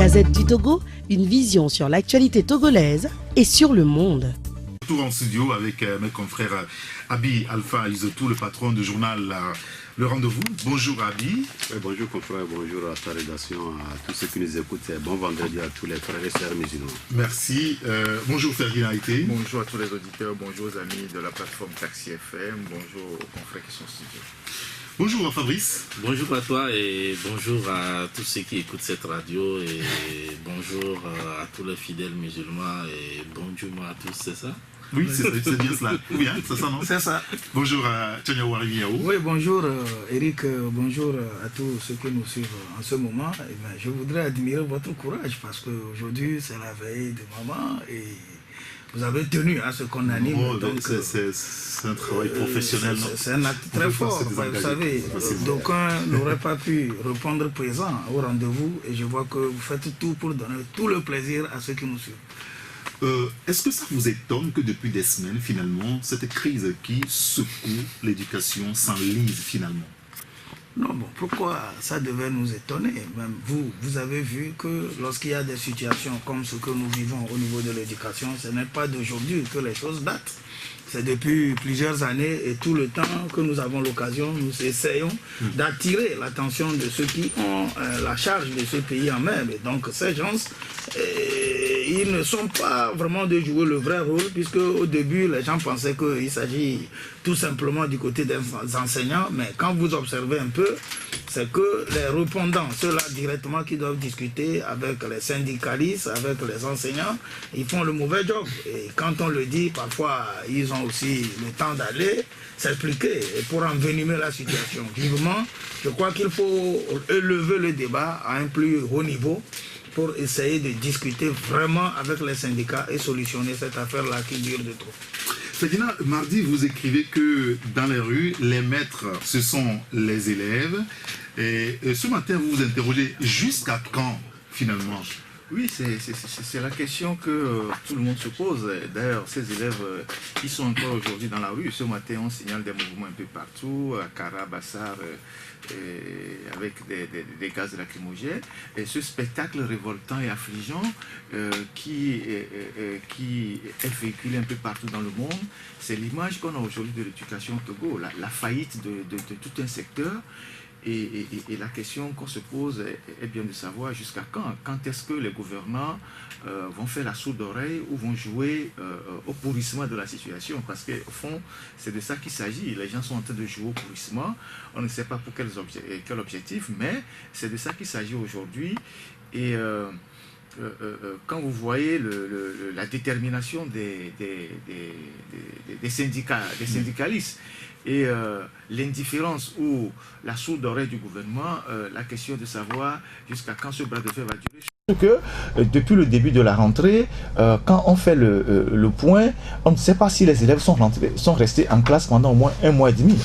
Gazette du Togo, une vision sur l'actualité togolaise et sur le monde. Retour en studio avec mes confrères Abi Alpha Izotou, le patron du journal Le Rendez-vous. Bonjour Abi. Bonjour confrère, bonjour à ta rédaction, à tous ceux qui nous écoutent. Bon vendredi à tous les frères et sœurs musulmans. Merci. Bonjour Ferdinand Haïté. Bonjour à tous les auditeurs, bonjour aux amis de la plateforme Taxi FM, bonjour aux confrères qui sont en studio. Bonjour Fabrice. Bonjour à toi et bonjour à tous ceux qui écoutent cette radio et bonjour à tous les fidèles musulmans et bonjour à tous, c'est ça? Oui, c'est bien cela. Oui, hein, c'est ça, non? C'est ça. Bonjour à Tchania Warimiaou. Oui, bonjour Eric, bonjour à tous ceux qui nous suivent en ce moment. Et bien, je voudrais admirer votre courage parce qu'aujourd'hui c'est la veille de maman et vous avez tenu à ce qu'on anime. Oh, c'est un travail professionnel. C'est un acte très fort. Vous savez, d'aucuns n'auraient pas pu répondre présent au rendez-vous et je vois que vous faites tout pour donner tout le plaisir à ceux qui nous suivent. Est-ce que ça vous étonne que depuis des semaines, finalement, cette crise qui secoue l'éducation s'enlise finalement? Non, bon, pourquoi ça devait nous étonner? Même vous avez vu que lorsqu'il y a des situations comme ce que nous vivons au niveau de l'éducation, ce n'est pas d'aujourd'hui que les choses datent. C'est depuis plusieurs années et tout le temps que nous avons l'occasion, nous essayons d'attirer l'attention de ceux qui ont la charge de ce pays en main. Et donc ces gens, ils ne sont pas vraiment de jouer le vrai rôle puisque au début les gens pensaient qu'il s'agit tout simplement du côté des enseignants. Mais quand vous observez un peu, c'est que les répondants, ceux-là directement qui doivent discuter avec les syndicalistes, avec les enseignants, ils font le mauvais job. Et quand on le dit, parfois, ils ont aussi le temps d'aller s'expliquer pour envenimer la situation. Vivement, je crois qu'il faut élever le débat à un plus haut niveau pour essayer de discuter vraiment avec les syndicats et solutionner cette affaire-là qui dure de trop. Ferdinand, mardi, vous écrivez que dans les rues, les maîtres, ce sont les élèves. Et ce matin, vous vous interrogez jusqu'à quand, finalement? Oui, c'est la question que tout le monde se pose. D'ailleurs, ces élèves qui sont encore aujourd'hui dans la rue, ce matin, on signale des mouvements un peu partout, à Kara, Bassar, avec des gaz lacrymogènes. Et ce spectacle révoltant et affligeant qui est véhiculé un peu partout dans le monde, c'est l'image qu'on a aujourd'hui de l'éducation au Togo, la faillite de tout un secteur. Et la question qu'on se pose est bien de savoir jusqu'à quand. Quand est-ce que les gouvernants vont faire la sourde oreille ou vont jouer au pourrissement de la situation? Parce qu'au fond, c'est de ça qu'il s'agit. Les gens sont en train de jouer au pourrissement. On ne sait pas pour quel objectif, mais c'est de ça qu'il s'agit aujourd'hui. Et quand vous voyez la détermination des syndicalistes, et l'indifférence ou la sourde oreille du gouvernement, la question de savoir jusqu'à quand ce bras de fer va durer. Que depuis le début de la rentrée, quand on fait le point, on ne sait pas si les élèves sont restés en classe pendant au moins 1 mois et demi.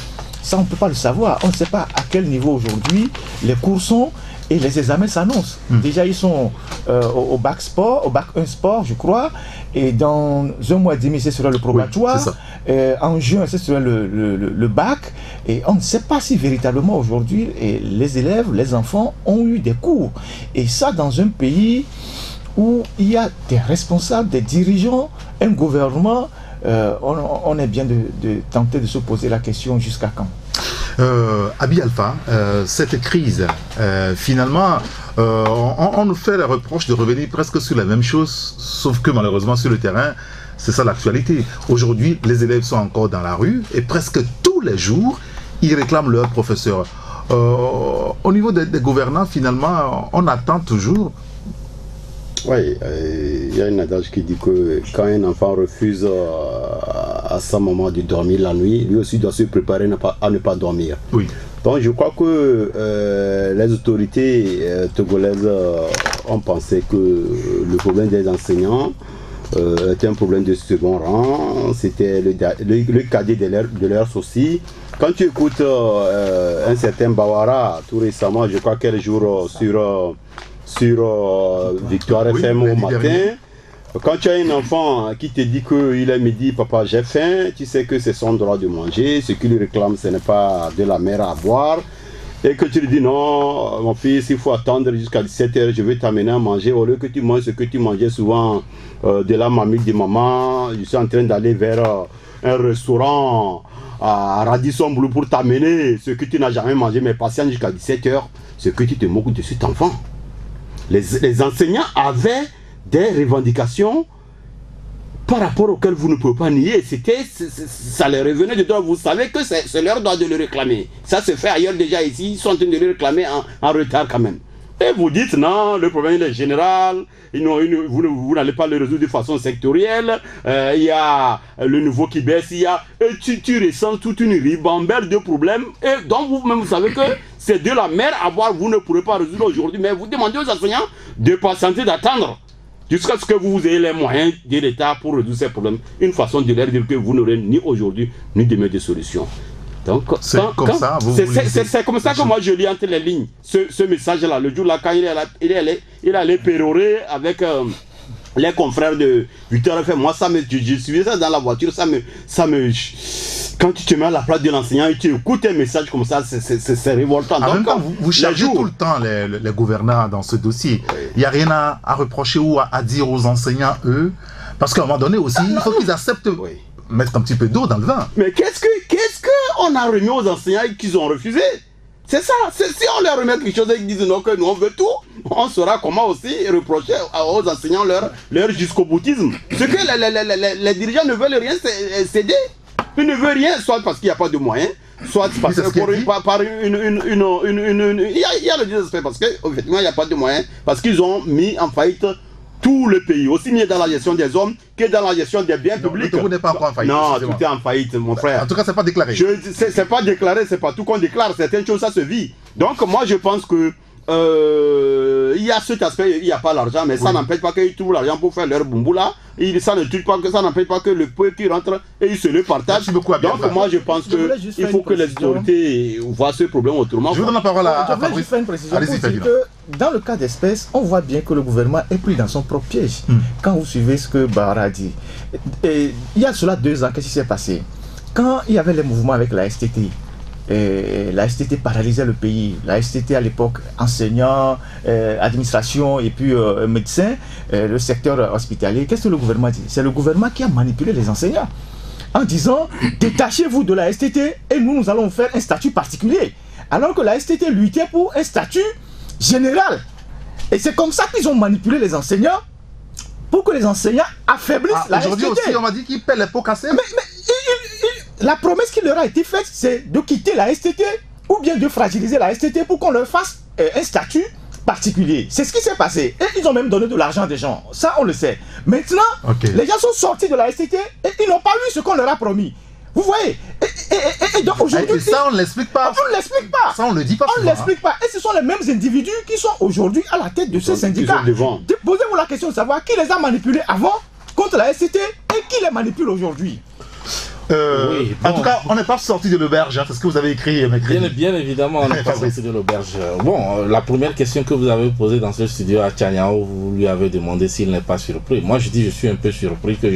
Ça, on ne peut pas le savoir. On ne sait pas à quel niveau aujourd'hui les cours sont et les examens s'annoncent. Déjà, ils sont au bac sport, au bac 1 sport, je crois. Et dans 1 mois et demi, ce sera le probatoire. Oui, en juin, ce sera le bac. Et on ne sait pas si véritablement aujourd'hui, les élèves, les enfants ont eu des cours. Et ça, dans un pays où il y a des responsables, des dirigeants, un gouvernement, on est bien de tenter de se poser la question jusqu'à quand. Abi Alpha, cette crise, finalement, on nous fait le reproche de revenir presque sur la même chose, sauf que malheureusement sur le terrain, c'est ça l'actualité. Aujourd'hui, les élèves sont encore dans la rue et presque tous les jours, ils réclament leur professeur. Au niveau des gouvernants, finalement, on attend toujours. Oui, il y a un adage qui dit que quand un enfant refuse à sa maman de dormir la nuit, lui aussi doit se préparer à ne pas dormir. Oui. Donc je crois que les autorités togolaises ont pensé que le problème des enseignants était un problème de second rang, c'était le cadet de leur souci. Quand tu écoutes un certain Bawara, tout récemment, je crois quel jour sur Victoire FM au matin, quand tu as un enfant qui te dit qu'il est midi, papa j'ai faim, tu sais que c'est son droit de manger, ce qu'il réclame ce n'est pas de la mer à boire. et que tu lui dis non, mon fils, il faut attendre jusqu'à 17h, je vais t'amener à manger, au lieu que tu manges ce que tu mangeais souvent de la mamie de maman, je suis en train d'aller vers un restaurant à Radisson Blu pour t'amener ce que tu n'as jamais mangé, mais patiente jusqu'à 17h, ce que tu te moques de cet enfant. Les enseignants avaient des revendications par rapport auxquelles vous ne pouvez pas nier. Ça leur revenait de droit. Vous savez que c'est leur droit de le réclamer. Ça se fait ailleurs déjà ici. Ils sont en train de le réclamer en retard quand même. Et vous dites non, le problème est général. Vous n'allez pas le résoudre de façon sectorielle. Il y a le niveau qui baisse. Et tu ressens toute une ribambelle de problèmes. Et donc vous-même vous savez que c'est de la mer à boire. Vous ne pourrez pas résoudre aujourd'hui. Mais vous demandez aux enseignants de patienter, d'attendre jusqu'à ce que vous ayez les moyens de l'État pour résoudre ces problèmes. Une façon de leur dire que vous n'aurez ni aujourd'hui ni demain de solution. Donc, c'est comme ça que moi je lis entre les lignes ce message-là. Le jour-là, quand il allait pérorer avec les confrères de 8h FM, moi, je suivais ça dans la voiture, ça me quand tu te mets à la place de l'enseignant et tu écoutes un message comme ça, c'est révoltant. En même temps, vous chargez tout le temps les gouverneurs dans ce dossier. Il n'y a rien à reprocher ou à dire aux enseignants, eux, parce qu'à un moment donné aussi, il faut qu'ils acceptent mettre un petit peu d'eau dans le vin. Mais qu'est-ce qu'on a remis aux enseignants et qu'ils ont refusé? C'est ça. Si on leur remet quelque chose et qu'ils disent non, que nous on veut tout, on saura comment aussi reprocher aux enseignants leur jusqu'au-boutisme. Ce que les dirigeants ne veulent rien céder. Ils ne veulent rien, soit parce qu'il n'y a pas de moyens, soit parce que il y a le désespoir parce qu'effectivement il n'y a pas de moyens, parce qu'ils ont mis en faillite tout le pays, aussi bien dans la gestion des hommes que dans la gestion des biens publics. Tout n'est pas encore en faillite. Non, tout est en faillite, mon frère. En tout cas, c'est pas déclaré. C'est pas déclaré, c'est pas tout qu'on déclare. Certaines choses, ça se vit. Donc, moi, je pense que il y a cet aspect, il n'y a pas l'argent, mais ça n'empêche pas qu'ils trouvent l'argent pour faire leur boumboula là. Ça n'empêche pas que le peu qui rentre et ils se le partagent. Donc, moi, je pense qu'il faut que les autorités voient ce problème autrement. Je vous donne la parole à Fabrice. Je voulais juste faire une précision pour dire que dans le cas d'espèce, on voit bien que le gouvernement est pris dans son propre piège. Quand vous suivez ce que Bahara dit, et il y a cela 2 ans, qu'est-ce qui s'est passé? Quand il y avait les mouvements avec la STT, la STT paralysait le pays. La STT à l'époque, enseignants, administration et puis médecins, le secteur hospitalier. Qu'est-ce que le gouvernement dit? C'est le gouvernement qui a manipulé les enseignants en disant détachez-vous de la STT et nous allons faire un statut particulier. Alors que la STT luttait pour un statut général. Et c'est comme ça qu'ils ont manipulé les enseignants pour que les enseignants affaiblissent la STT. Aujourd'hui aussi, on m'a dit qu'ils paient les pots cassés. La promesse qui leur a été faite, c'est de quitter la STT ou bien de fragiliser la STT pour qu'on leur fasse un statut particulier. C'est ce qui s'est passé. Et ils ont même donné de l'argent des gens. Ça, on le sait. Maintenant, les gens sont sortis de la STT et ils n'ont pas eu ce qu'on leur a promis. Vous voyez? Et donc aujourd'hui... ça, on ne l'explique pas. On ne l'explique pas. Ça, on ne le dit pas. On ne l'explique pas. Et ce sont les mêmes individus qui sont aujourd'hui à la tête de ces syndicats. Posez-vous la question de savoir qui les a manipulés avant contre la STT et qui les manipule aujourd'hui. Oui, bon. En tout cas, on n'est pas sorti de l'auberge, hein, c'est ce que vous avez écrit. Bien évidemment, on n'est pas sorti de l'auberge. Bon, la première question que vous avez posée dans ce studio à Tchaniao, vous lui avez demandé s'il n'est pas surpris. Moi, je dis je suis un peu surpris que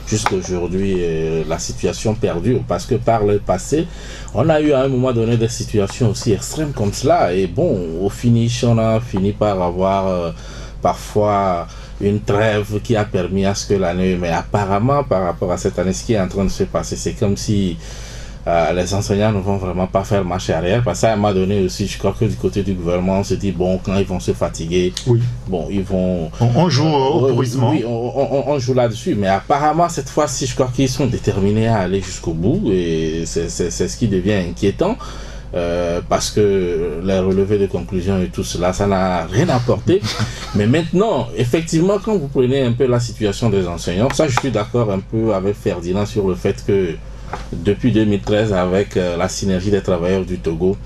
jusqu'aujourd'hui, la situation perdure. Parce que par le passé, on a eu à un moment donné des situations aussi extrêmes comme cela. Et bon, au finish, on a fini par avoir parfois une trêve qui a permis à ce que l'année, mais apparemment par rapport à cette année, ce qui est en train de se passer, c'est comme si les enseignants ne vont vraiment pas faire marche arrière, parce que ça m'a donné aussi, je crois que du côté du gouvernement, on se dit, bon, quand ils vont se fatiguer, bon, ils vont... On joue au pourrissement. Oui, on joue là-dessus, mais apparemment, cette fois-ci, je crois qu'ils sont déterminés à aller jusqu'au bout, et c'est ce qui devient inquiétant. Parce que les relevés de conclusion et tout cela, ça n'a rien apporté. Mais maintenant, effectivement, quand vous prenez un peu la situation des enseignants, ça je suis d'accord un peu avec Ferdinand sur le fait que depuis 2013, avec la synergie des travailleurs du Togo,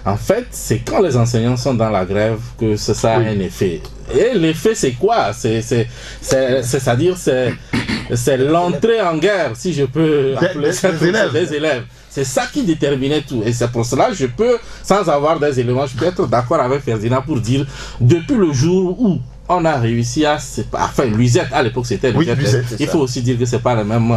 en fait, c'est quand les enseignants sont dans la grève que ça a un effet. Et l'effet, c'est quoi? C'est-à-dire, c'est l'entrée en guerre, si je peux appeler ça, des élèves. C'est ça qui déterminait tout. Et c'est pour cela que sans avoir des éléments, je peux être d'accord avec Ferdinand pour dire, depuis le jour où on a réussi à... Enfin, l'USET, à l'époque, c'était Oui, l'USET. l'USET, Il faut aussi dire que c'est pas le même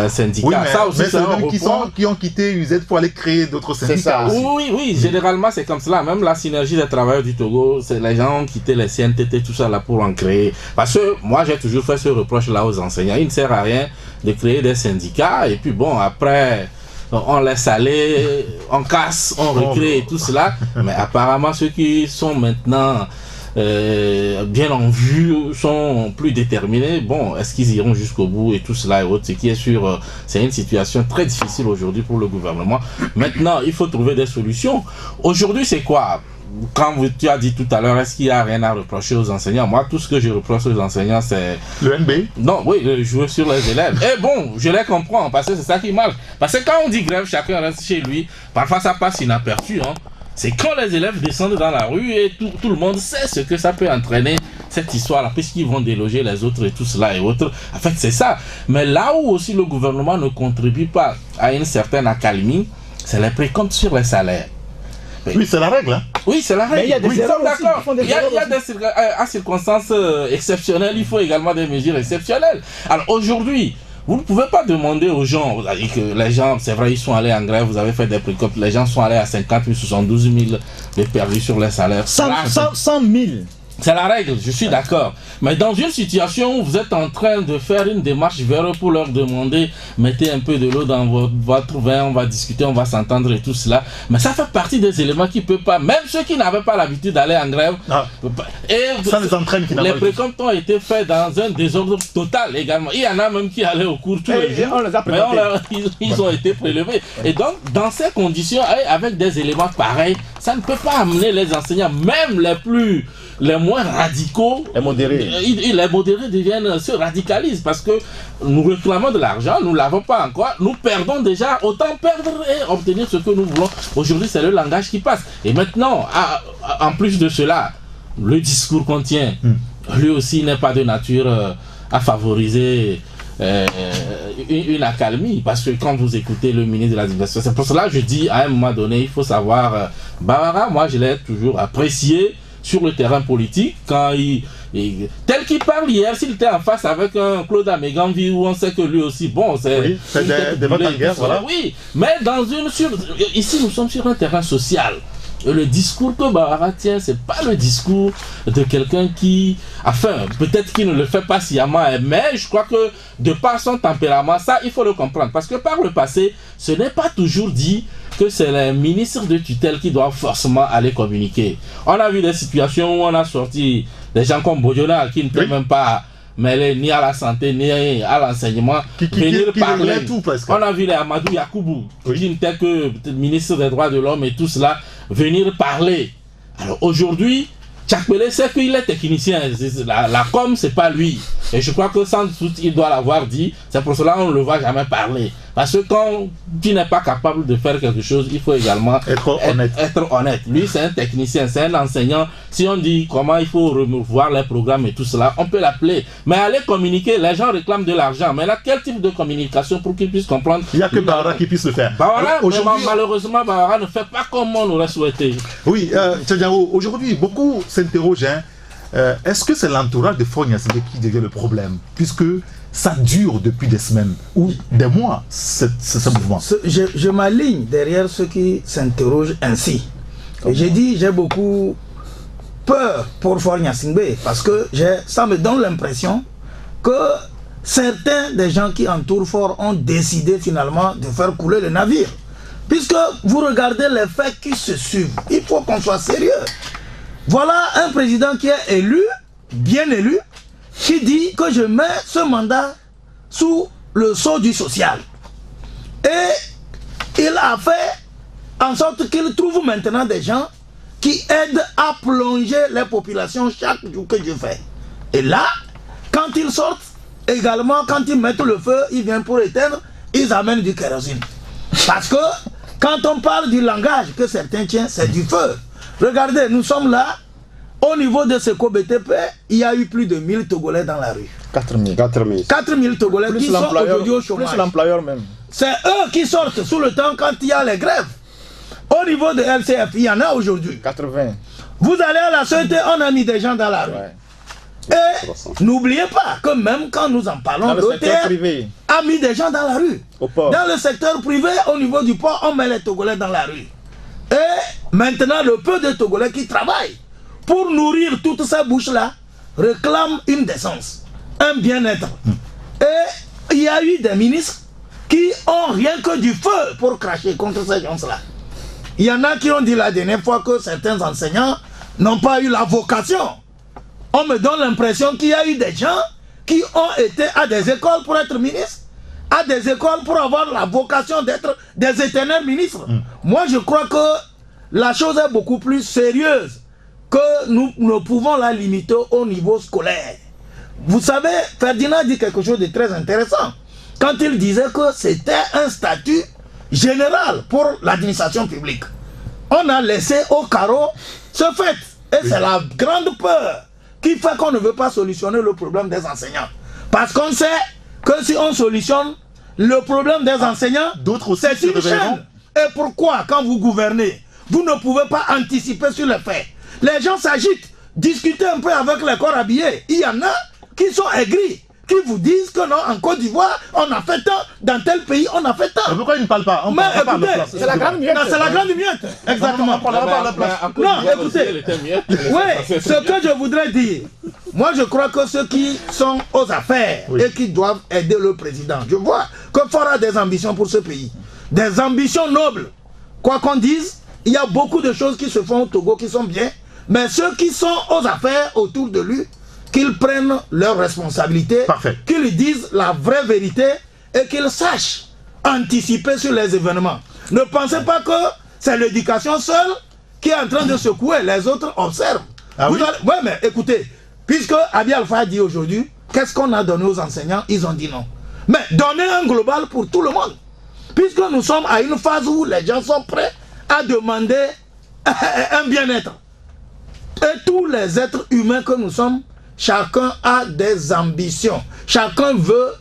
syndicat. Oui, mais, ça aussi, mais c'est c'est un eux qui ont quitté UZ pour aller créer d'autres syndicats. Oui, généralement c'est comme cela. Même la synergie des travailleurs du Togo, c'est les gens ont quitté les CNTT, tout ça là pour en créer. Parce que moi j'ai toujours fait ce reproche là aux enseignants. Il ne sert à rien de créer des syndicats et puis bon, après on laisse aller, on casse, on recrée et tout cela. Mais apparemment ceux qui sont maintenant bien en vue, sont plus déterminés. Bon, est-ce qu'ils iront jusqu'au bout et tout cela et autres, ce qui est sûr, c'est une situation très difficile aujourd'hui pour le gouvernement. Maintenant, il faut trouver des solutions. Aujourd'hui, c'est quoi? Quand tu as dit tout à l'heure, est-ce qu'il n'y a rien à reprocher aux enseignants? Moi, tout ce que je reproche aux enseignants, c'est... Le NB? Non, oui, le jouer sur les élèves. Et bon, je les comprends, parce que c'est ça qui marche. Parce que quand on dit grève, chacun reste chez lui. Parfois, ça passe inaperçu, hein. C'est quand les élèves descendent dans la rue et tout le monde sait ce que ça peut entraîner, cette histoire-là, puisqu'ils vont déloger les autres et tout cela et autres. En fait, c'est ça. Mais là où aussi le gouvernement ne contribue pas à une certaine accalmie, c'est les précomptes sur les salaires. Oui, c'est la règle. Hein. Oui, c'est la règle. Mais il y a des erreurs aussi, d'accord. Il y a des circonstances exceptionnelles, il faut également des mesures exceptionnelles. Alors aujourd'hui, vous ne pouvez pas demander aux gens, vous avez dit que les gens, c'est vrai, ils sont allés en grève, vous avez fait des précomptes, les gens sont allés à 50 000, 72 000 de perdus sur les salaires. 100 000. C'est la règle, je suis d'accord. Mais dans une situation où vous êtes en train de faire une démarche vers eux pour leur demander, mettez un peu de l'eau dans votre vin, on va discuter, on va s'entendre et tout cela. Mais ça fait partie des éléments qui ne peuvent pas, même ceux qui n'avaient pas l'habitude d'aller en grève. Et ça les entraîne finalement. Les précomptes ont été faits dans un désordre total également. Il y en a même qui allaient au cours tous les jours. On les a présentés. Ils ont été prélevés. Et donc, dans ces conditions, avec des éléments pareils, ça ne peut pas amener les enseignants, même les moins radicaux, les modérés. Les modérés se radicalisent parce que nous réclamons de l'argent, nous ne l'avons pas encore, nous perdons déjà, autant perdre et obtenir ce que nous voulons. Aujourd'hui, c'est le langage qui passe. Et maintenant, en plus de cela, le discours qu'on tient, lui aussi n'est pas de nature à favoriser une accalmie, parce que quand vous écoutez le ministre de l'Éducation, c'est pour cela que je dis à un moment donné, il faut savoir, Bawara, moi je l'ai toujours apprécié sur le terrain politique, quand tel qu'il parle hier, s'il était en face avec un Claude Améganvi, où on sait que lui aussi, bon, c'est... Oui, c'est des votes en guerre, voilà. Oui, mais ici nous sommes sur un terrain social. Le discours que Bawara tient, c'est pas le discours de quelqu'un qui... Enfin, peut-être qu'il ne le fait pas sciemment, mais je crois que de par son tempérament, ça, il faut le comprendre. Parce que par le passé, ce n'est pas toujours dit que c'est les ministres de tutelle qui doivent forcément aller communiquer. On a vu des situations où on a sorti des gens comme Bojona qui n'étaient même pas mêlés ni à la santé ni à l'enseignement, venir parler. Tout, on a vu les Amadou Yakoubou qui n'étaient que ministre des droits de l'homme et tout cela, venir parler. Alors aujourd'hui, Tchakpele sait qu'il est technicien, la com c'est pas lui. Et je crois que sans doute il doit l'avoir dit, c'est pour cela qu'on ne le voit jamais parler. Parce que quand tu n'es pas capable de faire quelque chose, il faut également être honnête. Lui c'est un technicien, c'est un enseignant. Si on dit comment il faut revoir les programmes et tout cela, on peut l'appeler. Mais aller communiquer, les gens réclament de l'argent. Mais là, quel type de communication pour qu'ils puissent comprendre? Il n'y a que Bawara qui puisse le faire. Malheureusement, Bawara ne fait pas comme on aurait souhaité. Oui, Tchadjao, aujourd'hui, beaucoup s'interrogent. Est-ce que c'est l'entourage de Faure Gnassingbé qui devient le problème? Puisque ça dure depuis des semaines ou des mois, ce mouvement. Je m'aligne derrière ceux qui s'interrogent ainsi. Et j'ai dit, j'ai beaucoup peur pour Faure Gnassingbé parce que ça me donne l'impression que certains des gens qui entourent Faure ont décidé finalement de faire couler le navire. Puisque vous regardez les faits qui se suivent, il faut qu'on soit sérieux. Voilà un président qui est élu, bien élu, qui dit que je mets ce mandat sous le sceau du social. Et il a fait en sorte qu'il trouve maintenant des gens qui aident à plonger les populations chaque jour que je fais. Et là, quand ils sortent, également, quand ils mettent le feu, ils viennent pour éteindre, ils amènent du kérosine. Parce que quand on parle du langage que certains tiennent, c'est du feu. Regardez, nous sommes là, au niveau de ce BTP, il y a eu plus de 1000 Togolais dans la rue. 4000 Togolais plus qui sont aujourd'hui au chômage. Plus l'employeur même. C'est eux qui sortent sous le temps quand il y a les grèves. Au niveau de LCF, il y en a aujourd'hui. 80. Vous allez à la société, on a mis des gens dans la rue. Ouais. Et n'oubliez pas que même quand nous en parlons, l'OTR a mis des gens dans la rue. Dans le secteur privé, au niveau du port, on met les Togolais dans la rue. Et maintenant, le peu de Togolais qui travaillent pour nourrir toutes ces bouches-là réclament une décence, un bien-être. Et il y a eu des ministres qui ont rien que du feu pour cracher contre ces gens-là. Il y en a qui ont dit la dernière fois que certains enseignants n'ont pas eu la vocation. On me donne l'impression qu'il y a eu des gens qui ont été à des écoles pour être ministres, à des écoles pour avoir la vocation d'être des éternels ministres. Moi, je crois que la chose est beaucoup plus sérieuse que nous ne pouvons la limiter au niveau scolaire. Vous savez, Ferdinand dit quelque chose de très intéressant quand il disait que c'était un statut général pour l'administration publique. On a laissé au carreau ce fait. Et c'est la grande peur qui fait qu'on ne veut pas solutionner le problème des enseignants. Parce qu'on sait que si on solutionne le problème des enseignants, c'est une chaîne. Et pourquoi, quand vous gouvernez, vous ne pouvez pas anticiper sur les faits? Les gens s'agitent, discutez un peu avec les corps habillés. Il y en a qui sont aigris, qui vous disent que non, en Côte d'Ivoire, on a fait tant, dans tel pays, on a fait tant. Mais pourquoi ils ne parlent pas? Mais écoutez, c'est la grande miette. C'est la grande miette, exactement. Non, écoutez, oui, ce que je voudrais dire, moi je crois que ceux qui sont aux affaires et qui doivent aider le président, je vois que Faure a des ambitions pour ce pays, des ambitions nobles. Quoi qu'on dise, il y a beaucoup de choses qui se font au Togo qui sont bien, mais ceux qui sont aux affaires autour de lui, qu'ils prennent leurs responsabilités, qu'ils disent la vraie vérité et qu'ils sachent anticiper sur les événements. Ne pensez pas que c'est l'éducation seule qui est en train de secouer, les autres observent. Oui, mais écoutez, puisque Abiy Alpha a dit aujourd'hui, qu'est-ce qu'on a donné aux enseignants? Ils ont dit non. Mais donnez un global pour tout le monde. Puisque nous sommes à une phase où les gens sont prêts à demander un bien-être. Et tous les êtres humains que nous sommes, chacun a des ambitions. Chacun veut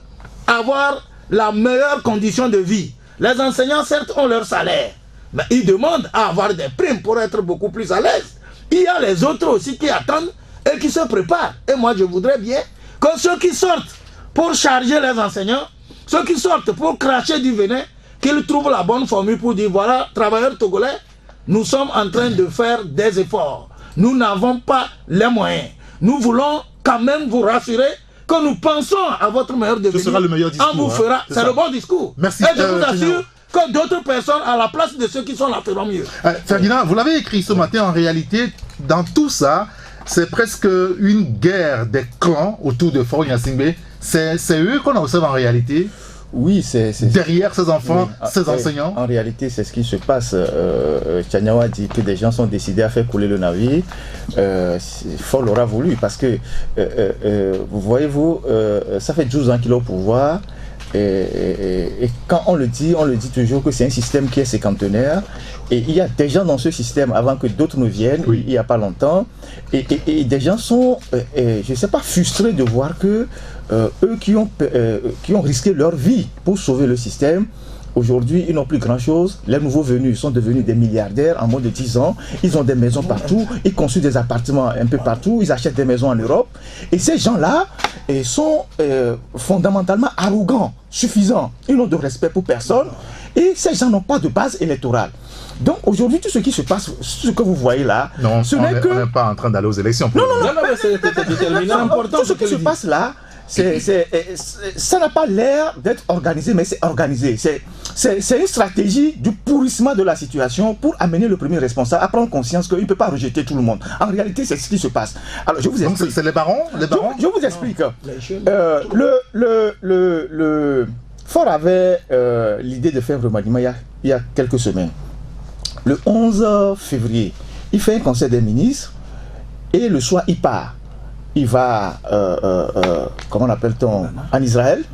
avoir la meilleure condition de vie. Les enseignants, certes, ont leur salaire, mais ils demandent à avoir des primes pour être beaucoup plus à l'aise. Il y a les autres aussi qui attendent et qui se préparent. Et moi, je voudrais bien que ceux qui sortent pour charger les enseignants, ceux qui sortent pour cracher du venin, qu'ils trouvent la bonne formule pour dire, voilà, travailleurs togolais, nous sommes en train de faire des efforts. Nous n'avons pas les moyens. Nous voulons quand même vous rassurer que nous pensons à votre meilleur devenir. Ce sera le meilleur discours. On vous fera. C'est le bon discours. Merci. Et je vous assure que d'autres personnes à la place de ceux qui sont là feront mieux. Ferdinand, vous l'avez écrit ce matin, en réalité, dans tout ça, c'est presque une guerre des clans autour de Faure Gnassingbé. C'est eux qu'on observe en réalité. Oui, c'est derrière ces enfants, ces enseignants. En réalité, c'est ce qui se passe. Tchaniawa dit que des gens sont décidés à faire couler le navire. Faure l'aura voulu parce que, voyez-vous, ça fait 12 ans qu'il est au pouvoir. Et quand on le dit toujours que c'est un système qui est cinquantenaire. Et il y a des gens dans ce système, avant que d'autres ne viennent, il n'y a pas longtemps. Et des gens sont, je ne sais pas, frustrés de voir que eux qui ont risqué leur vie pour sauver le système, aujourd'hui, ils n'ont plus grand-chose. Les nouveaux venus sont devenus des milliardaires en moins de 10 ans. Ils ont des maisons partout. Ils construisent des appartements un peu partout. Ils achètent des maisons en Europe. Et ces gens-là sont fondamentalement arrogants, suffisants. Ils n'ont de respect pour personne. Et ces gens n'ont pas de base électorale. Donc aujourd'hui, tout ce qui se passe, ce que vous voyez là, non, ce n'est que... On n'est pas en train d'aller aux élections. Non, mais c'est déterminant. Tout ce qui se passe là, ça n'a pas l'air d'être organisé, mais c'est organisé. C'est une stratégie du pourrissement de la situation pour amener le premier responsable à prendre conscience qu'il ne peut pas rejeter tout le monde. En réalité, c'est ce qui se passe. Alors, je vous explique. Donc, c'est les barons, je vous explique. Faure avait l'idée de faire remaniement il y a quelques semaines. Le 11 février, il fait un conseil des ministres et le soir, il part. Il va, comment appelle-t-on, en Israël.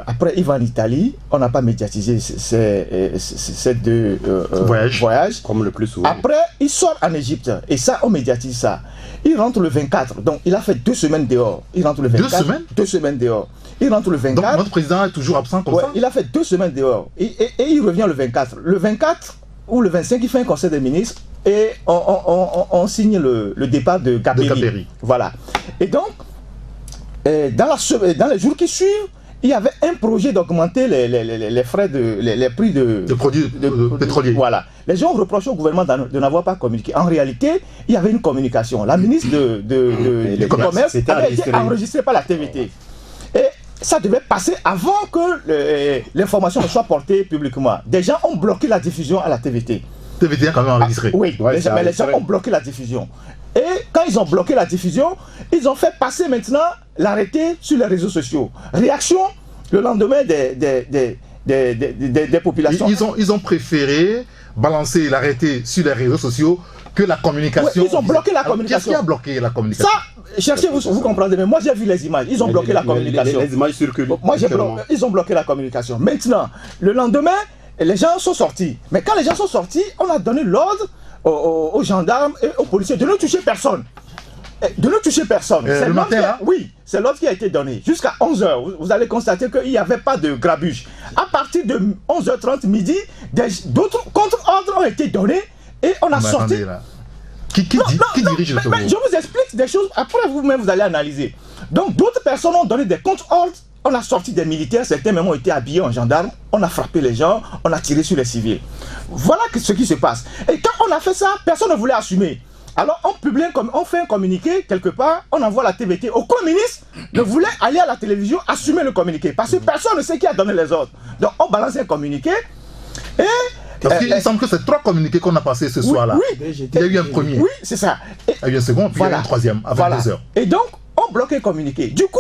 Après, il va en Italie. On n'a pas médiatisé ces deux voyages. Comme le plus souvent. Après, il sort en Égypte. Et ça, on médiatise ça. Il rentre le 24. Donc, il a fait 2 semaines dehors. Il rentre le 24. 2 semaines 2 semaines dehors. Il rentre le 24. Donc, notre président est toujours absent comme ça? Il a fait 2 semaines dehors. Et il revient le 24. Le 24 ou le 25, il fait un conseil des ministres. Et on signe le départ de Gabéry. Voilà. Et donc, dans les jours qui suivent, il y avait un projet d'augmenter les frais les prix de produits pétroliers. Voilà. Les gens reprochaient au gouvernement de n'avoir pas communiqué. En réalité, il y avait une communication. La ministre du Commerce avait été enregistrée par la TVT. Et ça devait passer avant que l'information ne soit portée publiquement. Des gens ont bloqué la diffusion à la TVT. TVT a quand même enregistré. Oui, mais les gens ont bloqué la diffusion. Et quand ils ont bloqué la diffusion, ils ont fait passer maintenant l'arrêté sur les réseaux sociaux. Réaction le lendemain des populations. Ils ont préféré balancer l'arrêté sur les réseaux sociaux que la communication. Oui, ils ont bloqué la communication. Qu'est-ce qui a bloqué la communication? Ça, cherchez, vous comprendrez, mais moi j'ai vu les images. Ils ont bloqué la communication. Les images circulent. Moi ils ont bloqué la communication. Maintenant, le lendemain, les gens sont sortis. Mais quand les gens sont sortis, on a donné l'ordre aux gendarmes et aux policiers de ne toucher personne. De ne toucher personne. Le matin, là? Oui, c'est l'ordre qui a été donné. Jusqu'à 11h, vous allez constater qu'il n'y avait pas de grabuge. À partir de 11h30 midi, d'autres contre-ordres ont été donnés et on a sorti... Attendez, là. Qui dirige le Togo? Je vous explique des choses, après vous-même vous allez analyser. Donc d'autres personnes ont donné des contre-ordres. On a sorti des militaires, certains même ont été habillés en gendarmes, on a frappé les gens, on a tiré sur les civils. Voilà ce qui se passe. Et quand on a fait ça, personne ne voulait assumer. Alors on fait un communiqué quelque part, on envoie la TVT. Aucun ministre ne voulait aller à la télévision assumer le communiqué, parce que personne ne sait qui a donné les ordres. Donc on balance un communiqué et... Parce qu'il semble que c'est 3 communiqués qu'on a passés ce soir-là. Oui. Il y a eu un premier. Oui, c'est ça. Il y a eu un second, puis il y a eu un troisième, à 22h. Et donc, on bloque un communiqué. Du coup,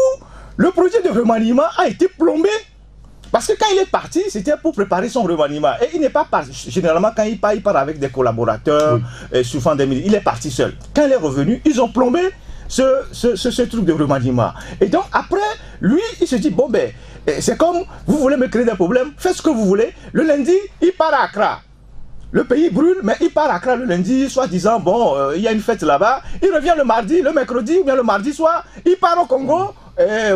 le projet de remaniement a été plombé. Parce que quand il est parti, c'était pour préparer son remaniement. Et il n'est pas parti. Généralement, quand il part avec des collaborateurs, souvent des militaires. Il est parti seul. Quand il est revenu, ils ont plombé ce truc de remaniement. Et donc, après, lui, il se dit, bon ben, c'est comme, vous voulez me créer des problèmes, faites ce que vous voulez. Le lundi, il part à Accra. Le pays brûle, mais il part à Accra le lundi, soi-disant, bon, il y a une fête là-bas. Il revient le mardi, le mercredi, ou bien le mardi soir, il part au Congo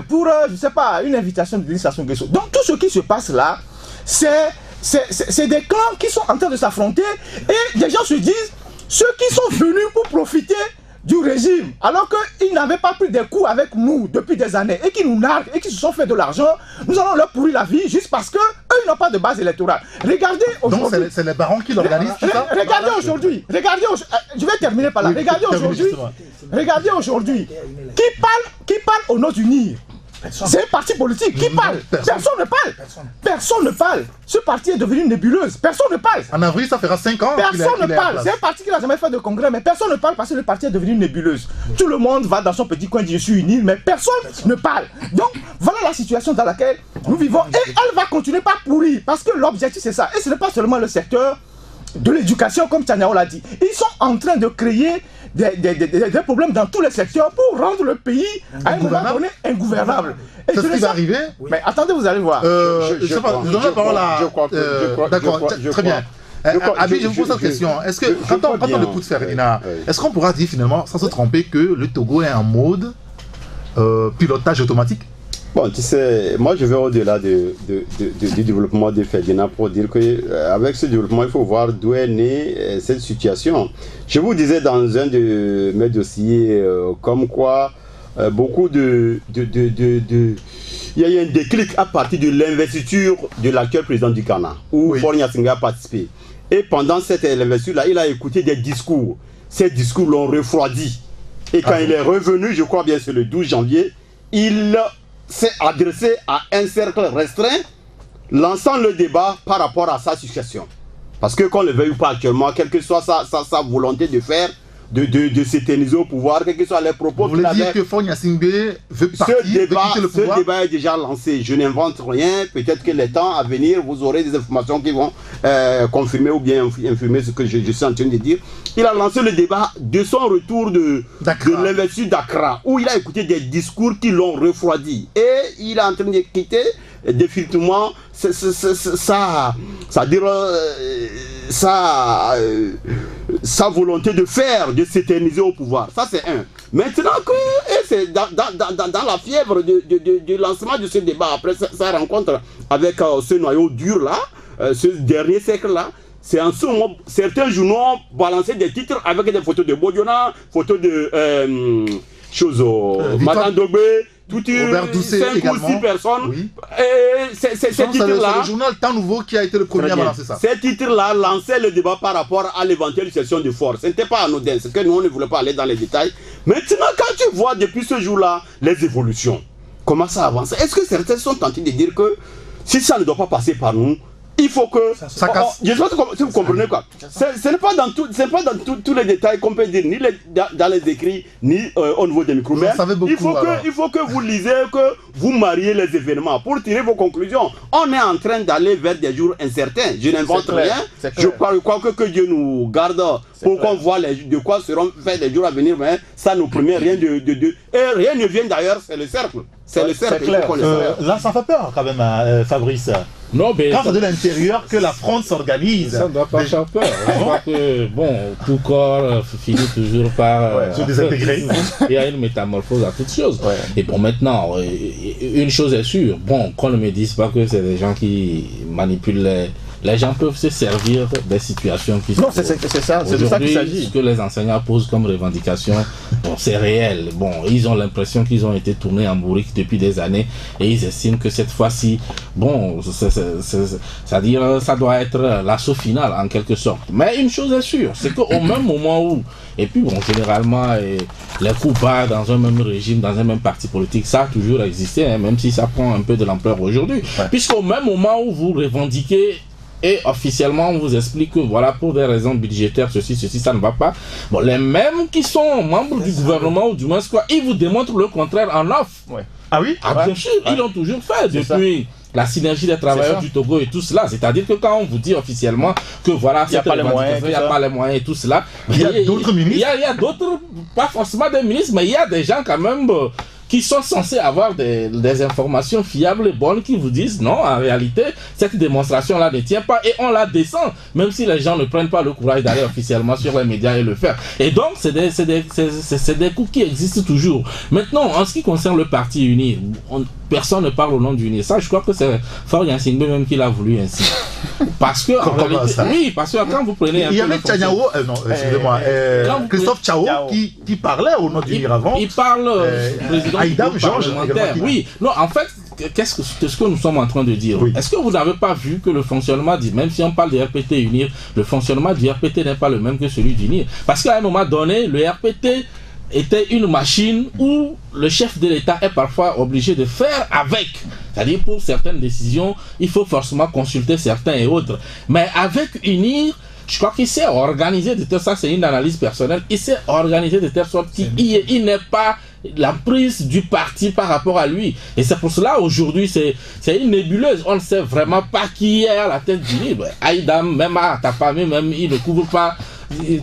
pour, je ne sais pas, une invitation de l'initiation Guesso. Donc tout ce qui se passe là, c'est des clans qui sont en train de s'affronter et des gens se disent, ceux qui sont venus pour profiter du régime, alors qu'ils n'avaient pas pris des coups avec nous depuis des années et qui nous narguent et qui se sont fait de l'argent, nous allons leur pourrir la vie juste parce que eux ils n'ont pas de base électorale. Regardez aujourd'hui. Donc c'est les barons qui l'organisent, c'est ça? Regardez aujourd'hui, je vais terminer par là. Regardez aujourd'hui, qui parle au nom du NIR. C'est un parti politique qui parle. Personne ne parle. Personne ne parle. Ce parti est devenu une nébuleuse. Personne ne parle. En avril, ça fera 5 ans. Personne ne parle. C'est un parti qui n'a jamais fait de congrès, mais personne ne parle parce que le parti est devenu une nébuleuse. Tout le monde va dans son petit coin, dit je suis une île, mais personne ne parle. Donc voilà la situation dans laquelle nous vivons et elle va continuer par pourrir parce que l'objectif c'est ça. Et ce n'est pas seulement le secteur de l'éducation comme Tchaniao l'a dit. Ils sont en train de créer des problèmes dans tous les secteurs pour rendre le pays à un moment donné ingouvernable. C'est ce qui va arriver. Mais attendez, vous allez voir. Je donne la parole à... D'accord, très bien. Abi, je vous pose cette question. Est-ce que, quand on écoute Ferdinand, est-ce qu'on pourra dire finalement, sans se tromper, que le Togo est en mode pilotage automatique? Bon, tu sais, moi je vais au-delà du développement de Ferdinand pour dire qu'avec ce développement, il faut voir d'où est née cette situation. Je vous disais dans un de mes dossiers comme quoi beaucoup il y a eu un déclic à partir de l'investiture de l'actuel président du Ghana, où Faure Gnassingbé a participé. Et pendant cette investiture-là, il a écouté des discours. Ces discours l'ont refroidi. Et quand il est revenu, je crois bien c'est le 12 janvier, il s'est adressé à un cercle restreint, lançant le débat par rapport à sa succession. Parce que qu'on ne le veuille pas actuellement, quelle que soit sa volonté de faire, de s'éterniser au pouvoir, quels que soient les propos. Vous voulez dire que Faure Gnassingbé veut partir, veut quitter le pouvoir? Ce débat est déjà lancé, je n'invente rien, peut-être que les temps à venir, vous aurez des informations qui vont confirmer ou bien infirmer ce que je suis en train de dire. Il a lancé le débat de son retour de l'investiture d'Accra, où il a écouté des discours qui l'ont refroidi. Et il est en train de quitter définitivement sa volonté de faire, de s'éterniser au pouvoir. Ça c'est un. Maintenant que c'est dans la fièvre du lancement de ce débat, après sa rencontre avec ce noyau dur là, ce dernier siècle là, c'est en ce moment, certains journaux ont balancé des titres avec des photos de Bodiona, photos de chose. Madame Dogbe, tout Robert Doucet 5 également. ou 6 personnes. Oui. Et ce C'est titre-là, le journal Temps Nouveau qui a été le premier à balancer ça. ces titres-là lançaient le débat par rapport à l'éventuelle cession de force. Ce n'était pas anodin, c'est que nous, on ne voulait pas aller dans les détails. Maintenant, quand tu vois depuis ce jour-là les évolutions, comment ça avance, est-ce que certains sont tentés de dire que si ça ne doit pas passer par nous, il faut que... Ça casse. Je sais pas si vous comprenez quoi. Ce n'est pas dans, tous les détails qu'on peut dire, ni dans les écrits, ni au niveau des micros. Vous en savez beaucoup, Il faut que vous lisez, que vous mariez les événements pour tirer vos conclusions. On est en train d'aller vers des jours incertains. Je n'invente rien. Je crois que Dieu nous garde pour qu'on voit de quoi seront faits les jours à venir. Mais ça nous promet rien de Dieu. Et rien ne vient d'ailleurs, c'est le cercle. C'est le cercle. Là, ça fait peur quand même, Fabrice. Non, mais Quand c'est de l'intérieur que la fronde s'organise. ça ne doit pas faire peur. Je crois que, bon, tout corps finit toujours par se désintégrer. Il y a une métamorphose à toutes choses. Ouais. Et bon, maintenant, une chose est sûre, bon, qu'on ne me dise pas que c'est des gens qui manipulent les gens peuvent se servir des situations qui sont... Non, c'est ça, c'est de ça qu'il s'agit. Ce que les enseignants posent comme revendication, bon, c'est réel. Bon, ils ont l'impression qu'ils ont été tournés en bourrique depuis des années et ils estiment que cette fois-ci, bon, c'est-à-dire ça doit être l'assaut final en quelque sorte. Mais une chose est sûre, c'est qu'au même moment où, et puis bon, généralement, les coups bas dans un même régime, dans un même parti politique, ça a toujours existé, hein, même si ça prend un peu de l'ampleur aujourd'hui. Ouais. Puisqu'au même moment où vous revendiquez et officiellement on vous explique que voilà, pour des raisons budgétaires, ceci, ça ne va pas. Bon, les mêmes qui sont membres du gouvernement, ou du moins quoi, ils vous démontrent le contraire en off. Ouais. Ah oui? Ah, bien sûr, ils l'ont toujours fait depuis la synergie des travailleurs du Togo et tout cela. C'est-à-dire que quand on vous dit officiellement que voilà, il n'y a pas les moyens et tout cela, il y a d'autres ministres. Il y a d'autres, pas forcément des ministres, mais il y a des gens quand même qui sont censés avoir des informations fiables et bonnes qui vous disent non, en réalité, cette démonstration-là ne tient pas et on la descend, même si les gens ne prennent pas le courage d'aller officiellement sur les médias et le faire. Et donc, c'est des coups qui existent toujours. Maintenant, en ce qui concerne le parti uni, personne ne parle au nom d'uni. Ça, je crois que c'est Faure Gnassingbé même qui l'a voulu ainsi. Parce que, en réalité, oui, parce que quand vous prenez un peu... Il y avait Tchanyao, excusez-moi, Christophe Tchao qui parlait au nom d'uni avant. Il parle, président Aïdam Georges, oui. Non, en fait, qu'est-ce que nous sommes en train de dire? Est-ce que vous n'avez pas vu que le fonctionnement, même si on parle de RPT unir, le fonctionnement du RPT n'est pas le même que celui d'unir? Parce qu'à un moment donné, le RPT était une machine où le chef de l'État est parfois obligé de faire avec. C'est-à-dire pour certaines décisions, il faut forcément consulter certains et autres. Mais avec unir, je crois qu'il s'est organisé de telle sorte, c'est une analyse personnelle, il s'est organisé de telle sorte qu'il n'est pas la prise du parti par rapport à lui. Et c'est pour cela aujourd'hui c'est une nébuleuse. On ne sait vraiment pas qui est à la tête du livre. Aïdam, même à Tapamé, même il ne couvre pas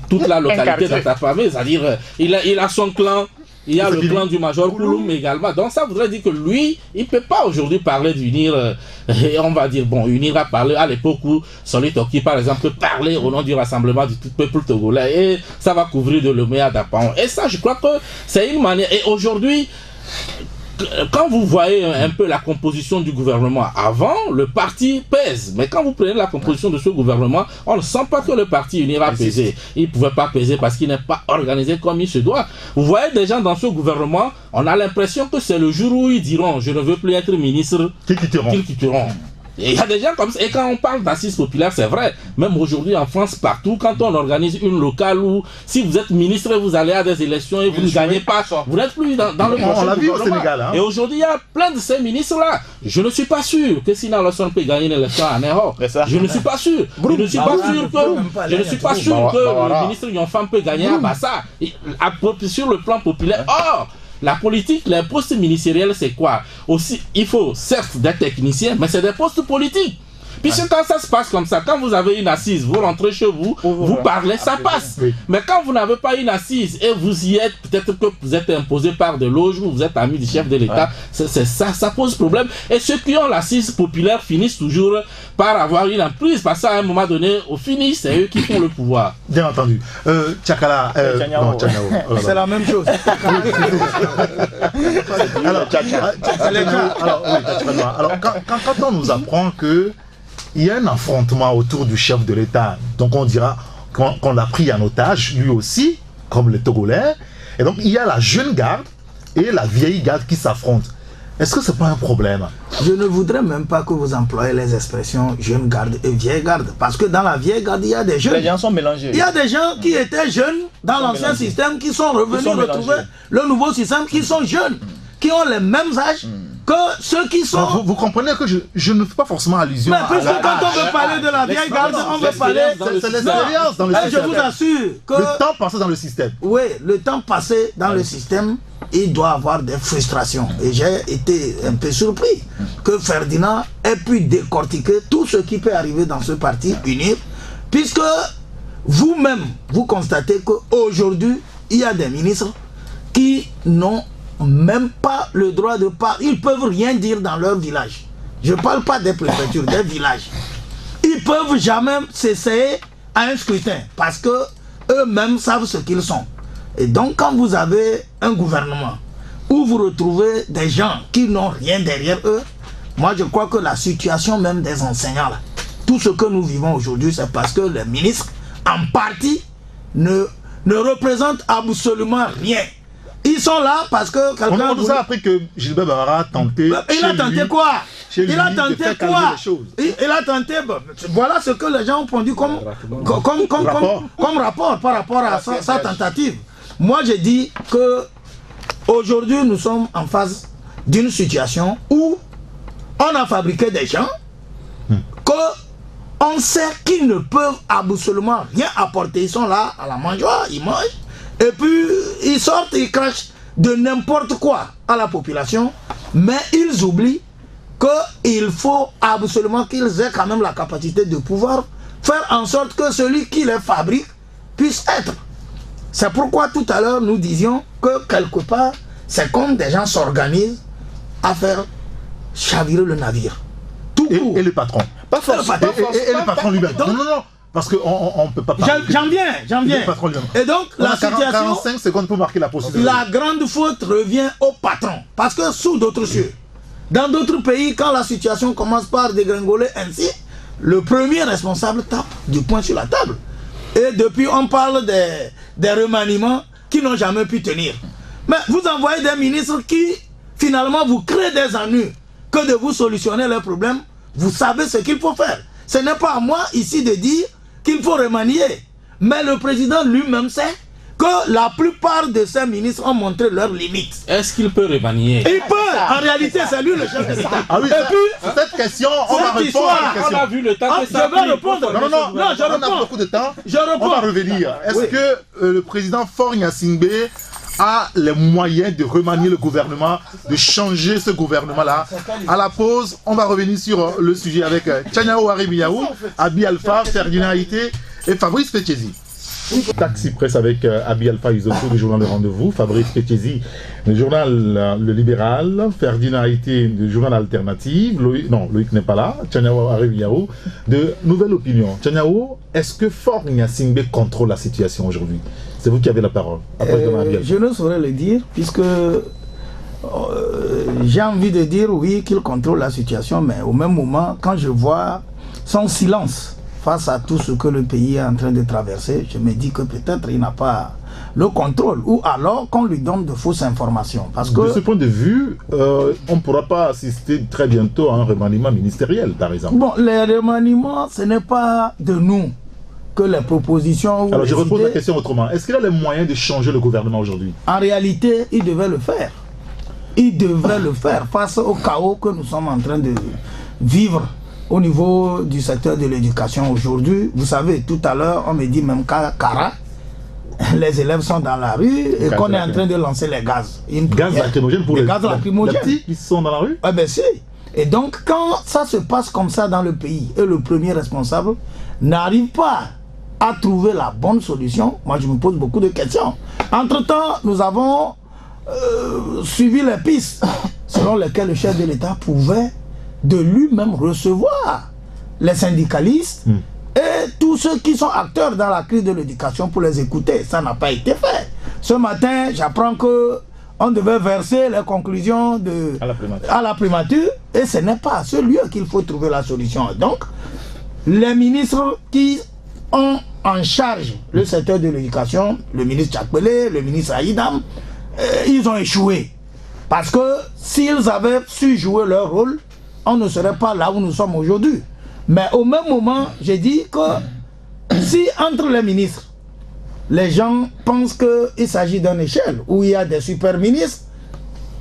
toute la localité de Tapamé. C'est-à-dire il a son clan. Il y a le clan du Major Kouloum également. Donc ça voudrait dire que lui, il ne peut pas aujourd'hui parler d'unir. On va dire, bon, unir a parlé à l'époque où Soli Toki, par exemple, peut parler au nom du rassemblement du tout peuple togolais. Et ça va couvrir de Lomé à Dapaon. Et ça, je crois que c'est une manière. Et aujourd'hui, quand vous voyez un peu la composition du gouvernement, avant, le parti pèse. Mais quand vous prenez la composition de ce gouvernement, on ne sent pas que le parti unira peser. Il ne pouvait pas peser parce qu'il n'est pas organisé comme il se doit. Vous voyez des gens dans ce gouvernement, on a l'impression que c'est le jour où ils diront « je ne veux plus être ministre » qu'ils quitteront. Et il y a des gens comme ça. Et quand on parle d'assises populaires, c'est vrai. Même aujourd'hui en France, partout, quand on organise une locale où si vous êtes ministre, vous allez à des élections et vous ne gagnez pas, vous n'êtes plus dans le prochain on l'a vu au Sénégal. Hein. Et aujourd'hui, il y a plein de ces ministres-là. Je ne suis pas sûr que Sina Lawson peut gagner une élection à Nero. Je ne suis pas sûr. Je ne suis pas sûr que le ministre Yonfam peut gagner à Bassa. Sur le plan populaire. Or, la politique, les postes ministériels, c'est quoi? Aussi, il faut certes des techniciens, mais c'est des postes politiques. Puisque quand ça se passe comme ça, quand vous avez une assise, vous rentrez chez vous, vous parlez, ça passe. Mais quand vous n'avez pas une assise et vous y êtes, peut-être que vous êtes imposé par des loges ou vous êtes ami du chef de l'État, c'est ça pose problème. Et ceux qui ont l'assise populaire finissent toujours par avoir une emprise, parce qu'à un moment donné, au fini, c'est eux qui font le pouvoir. Bien entendu. Tchakala, c'est la même chose. Alors, quand on nous apprend que il y a un affrontement autour du chef de l'État, donc on dira qu'on l'a pris en otage, lui aussi, comme les Togolais, et donc il y a la jeune garde et la vieille garde qui s'affrontent. Est-ce que c'est pas un problème? Je ne voudrais même pas que vous employiez les expressions jeune garde et vieille garde. Parce que dans la vieille garde, il y a des jeunes. Les gens sont mélangés. Il y a des gens qui étaient jeunes dans l'ancien système, qui sont revenus retrouver le nouveau système, qui sont jeunes, qui ont les mêmes âges que ceux qui sont... Vous comprenez que je ne fais pas forcément allusion Mais à puisque quand on veut parler de la vieille garde, on veut parler... C'est l'expérience dans le système. Je vous assure que... Le temps passé dans le système. Oui, le temps passé dans le système, il doit avoir des frustrations. Et j'ai été un peu surpris que Ferdinand ait pu décortiquer tout ce qui peut arriver dans ce parti uni, puisque vous-même, vous constatez qu'aujourd'hui, il y a des ministres qui n'ont même pas le droit de parler. Ils ne peuvent rien dire dans leur village. Je ne parle pas des préfectures, des villages. Ils ne peuvent jamais s'essayer à un scrutin parce que eux-mêmes savent ce qu'ils sont. Et donc, quand vous avez un gouvernement où vous retrouvez des gens qui n'ont rien derrière eux, moi je crois que la situation même des enseignants, là, tout ce que nous vivons aujourd'hui, c'est parce que les ministres, en partie, ne représentent absolument rien. Ils sont là parce que quelqu'un... On nous a appris que Gilbert Bavara a tenté... Il a tenté quoi? Il a tenté quoi? Il a tenté... Voilà ce que les gens ont pondu comme rapport par rapport à sa tentative. Moi, je dis que aujourd'hui, nous sommes en face d'une situation où on a fabriqué des gens qu'on sait qu'ils ne peuvent absolument rien apporter. Ils sont là à la mangeoire, ils mangent, et puis ils sortent, ils crachent de n'importe quoi à la population, mais ils oublient qu'il faut absolument qu'ils aient quand même la capacité de pouvoir faire en sorte que celui qui les fabrique puisse être. C'est pourquoi tout à l'heure nous disions que quelque part, c'est comme des gens s'organisent à faire chavirer le navire. Tout court. Et le patron. Pas forcément. Et le patron lui-même. Non, parce qu'on ne peut pas parler. J'en viens. Et donc, la situation... 45 secondes pour marquer la procédure. La grande faute revient au patron. Parce que sous d'autres cieux, dans d'autres pays, quand la situation commence par dégringoler ainsi, le premier responsable tape du poing sur la table. Et depuis, on parle des remaniements qui n'ont jamais pu tenir. Mais vous envoyez des ministres qui, finalement, vous créent des ennuis que de vous solutionner leurs problèmes. Vous savez ce qu'il faut faire. Ce n'est pas à moi, ici, de dire qu'il faut remanier. Mais le président lui-même sait que la plupart de ces ministres ont montré leurs limites. Est-ce qu'il peut remanier? Il peut. En réalité, c'est lui le chef de l'État. Ah oui, et puis, cette question, on va répondre à la question. On a vu le temps que ça je vais répondre. Non, je réponds. On a beaucoup de temps. On va revenir. Est-ce que le président Faure Gnassingbé a les moyens de remanier le gouvernement, de changer ce gouvernement-là? À la pause, on va revenir sur le sujet avec Tchaniao Arimiaou, Abi Alpha, Ferdinand Haïté et Fabrice Petchesi. Taxi Presse avec Abi Alpha Isoko du journal Le Rendez-vous, Fabrice Petchesi du journal Le Libéral, Ferdinand Haïté du journal Alternative, Loïc n'est pas là, Tchaniao Arimiaou de Nouvelle Opinion. Tchaniao, est-ce que Faure Gnassingbé contrôle la situation aujourd'hui? C'est vous qui avez la parole. Je ne saurais le dire, puisque j'ai envie de dire oui qu'il contrôle la situation, mais au même moment, quand je vois son silence face à tout ce que le pays est en train de traverser, je me dis que peut-être il n'a pas le contrôle, ou alors qu'on lui donne de fausses informations. Parce que, de ce point de vue, on ne pourra pas assister très bientôt à un remaniement ministériel, par exemple. Bon, les remaniements, ce n'est pas de nous que les propositions... Alors je repose la question autrement. Est-ce qu'il a les moyens de changer le gouvernement aujourd'hui? En réalité, il devait le faire. Il devrait le faire face au chaos que nous sommes en train de vivre au niveau du secteur de l'éducation aujourd'hui. Vous savez, tout à l'heure, on me dit même qu'à Kara, les élèves sont dans la rue et qu'on est en train de lancer les gaz. Gaz lacrymogène pour les petits qui sont dans la rue? Oui, bien sûr. Et donc, quand ça se passe comme ça dans le pays et le premier responsable n'arrive pas à trouver la bonne solution, moi je me pose beaucoup de questions. Entre-temps, nous avons suivi les pistes selon lesquelles le chef de l'État pouvait de lui-même recevoir les syndicalistes et tous ceux qui sont acteurs dans la crise de l'éducation pour les écouter. Ça n'a pas été fait. Ce matin, j'apprends que on devait verser les conclusions à la primature et ce n'est pas à ce lieu qu'il faut trouver la solution. Donc, les ministres qui ont en charge le secteur de l'éducation, le ministre Tchakpele, le ministre Aïdam, ils ont échoué. Parce que s'ils avaient su jouer leur rôle, on ne serait pas là où nous sommes aujourd'hui. Mais au même moment, j'ai dit que si entre les ministres, les gens pensent qu'il s'agit d'une échelle où il y a des super ministres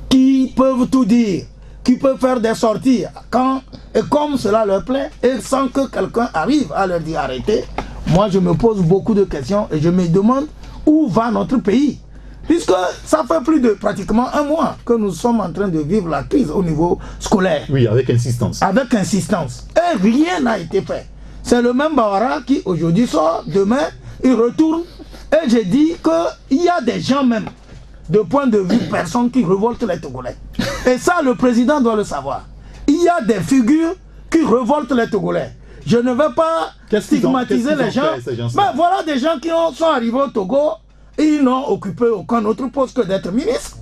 qui peuvent tout dire, qui peuvent faire des sorties quand et comme cela leur plaît, et sans que quelqu'un arrive à leur dire arrêtez, moi je me pose beaucoup de questions et je me demande où va notre pays. Puisque ça fait plus de pratiquement un mois que nous sommes en train de vivre la crise au niveau scolaire. Oui, avec insistance. Avec insistance. Et rien n'a été fait. C'est le même Bawara qui aujourd'hui sort, demain il retourne. Et j'ai dit qu'il y a des gens même, de point de vue personne, qui révoltent les Togolais. Et ça, le président doit le savoir. Il y a des figures qui révoltent les Togolais. Je ne veux pas stigmatiser les gens. Mais voilà des gens qui sont arrivés au Togo. Ils n'ont occupé aucun autre poste que d'être ministre.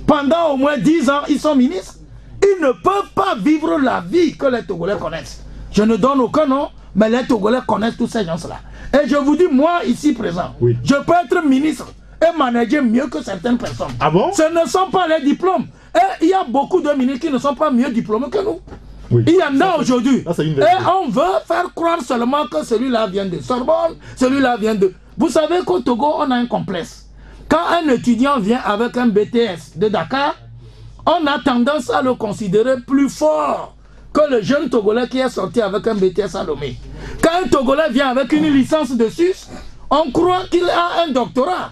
Pendant au moins 10 ans, ils sont ministres. Ils ne peuvent pas vivre la vie que les Togolais connaissent. Je ne donne aucun nom, mais les Togolais connaissent tous ces gens-là. Et je vous dis, moi, ici présent, oui, je peux être ministre et manager mieux que certaines personnes. Ah bon? Ce ne sont pas les diplômes. Et il y a beaucoup de ministres qui ne sont pas mieux diplômés que nous. Oui. Il y en a aujourd'hui. Et on veut faire croire seulement que celui-là vient de Sorbonne, celui-là vient de... Vous savez qu'au Togo, on a un complexe. Quand un étudiant vient avec un BTS de Dakar, on a tendance à le considérer plus fort que le jeune Togolais qui est sorti avec un BTS à Lomé. Quand un Togolais vient avec une licence de Sus, on croit qu'il a un doctorat.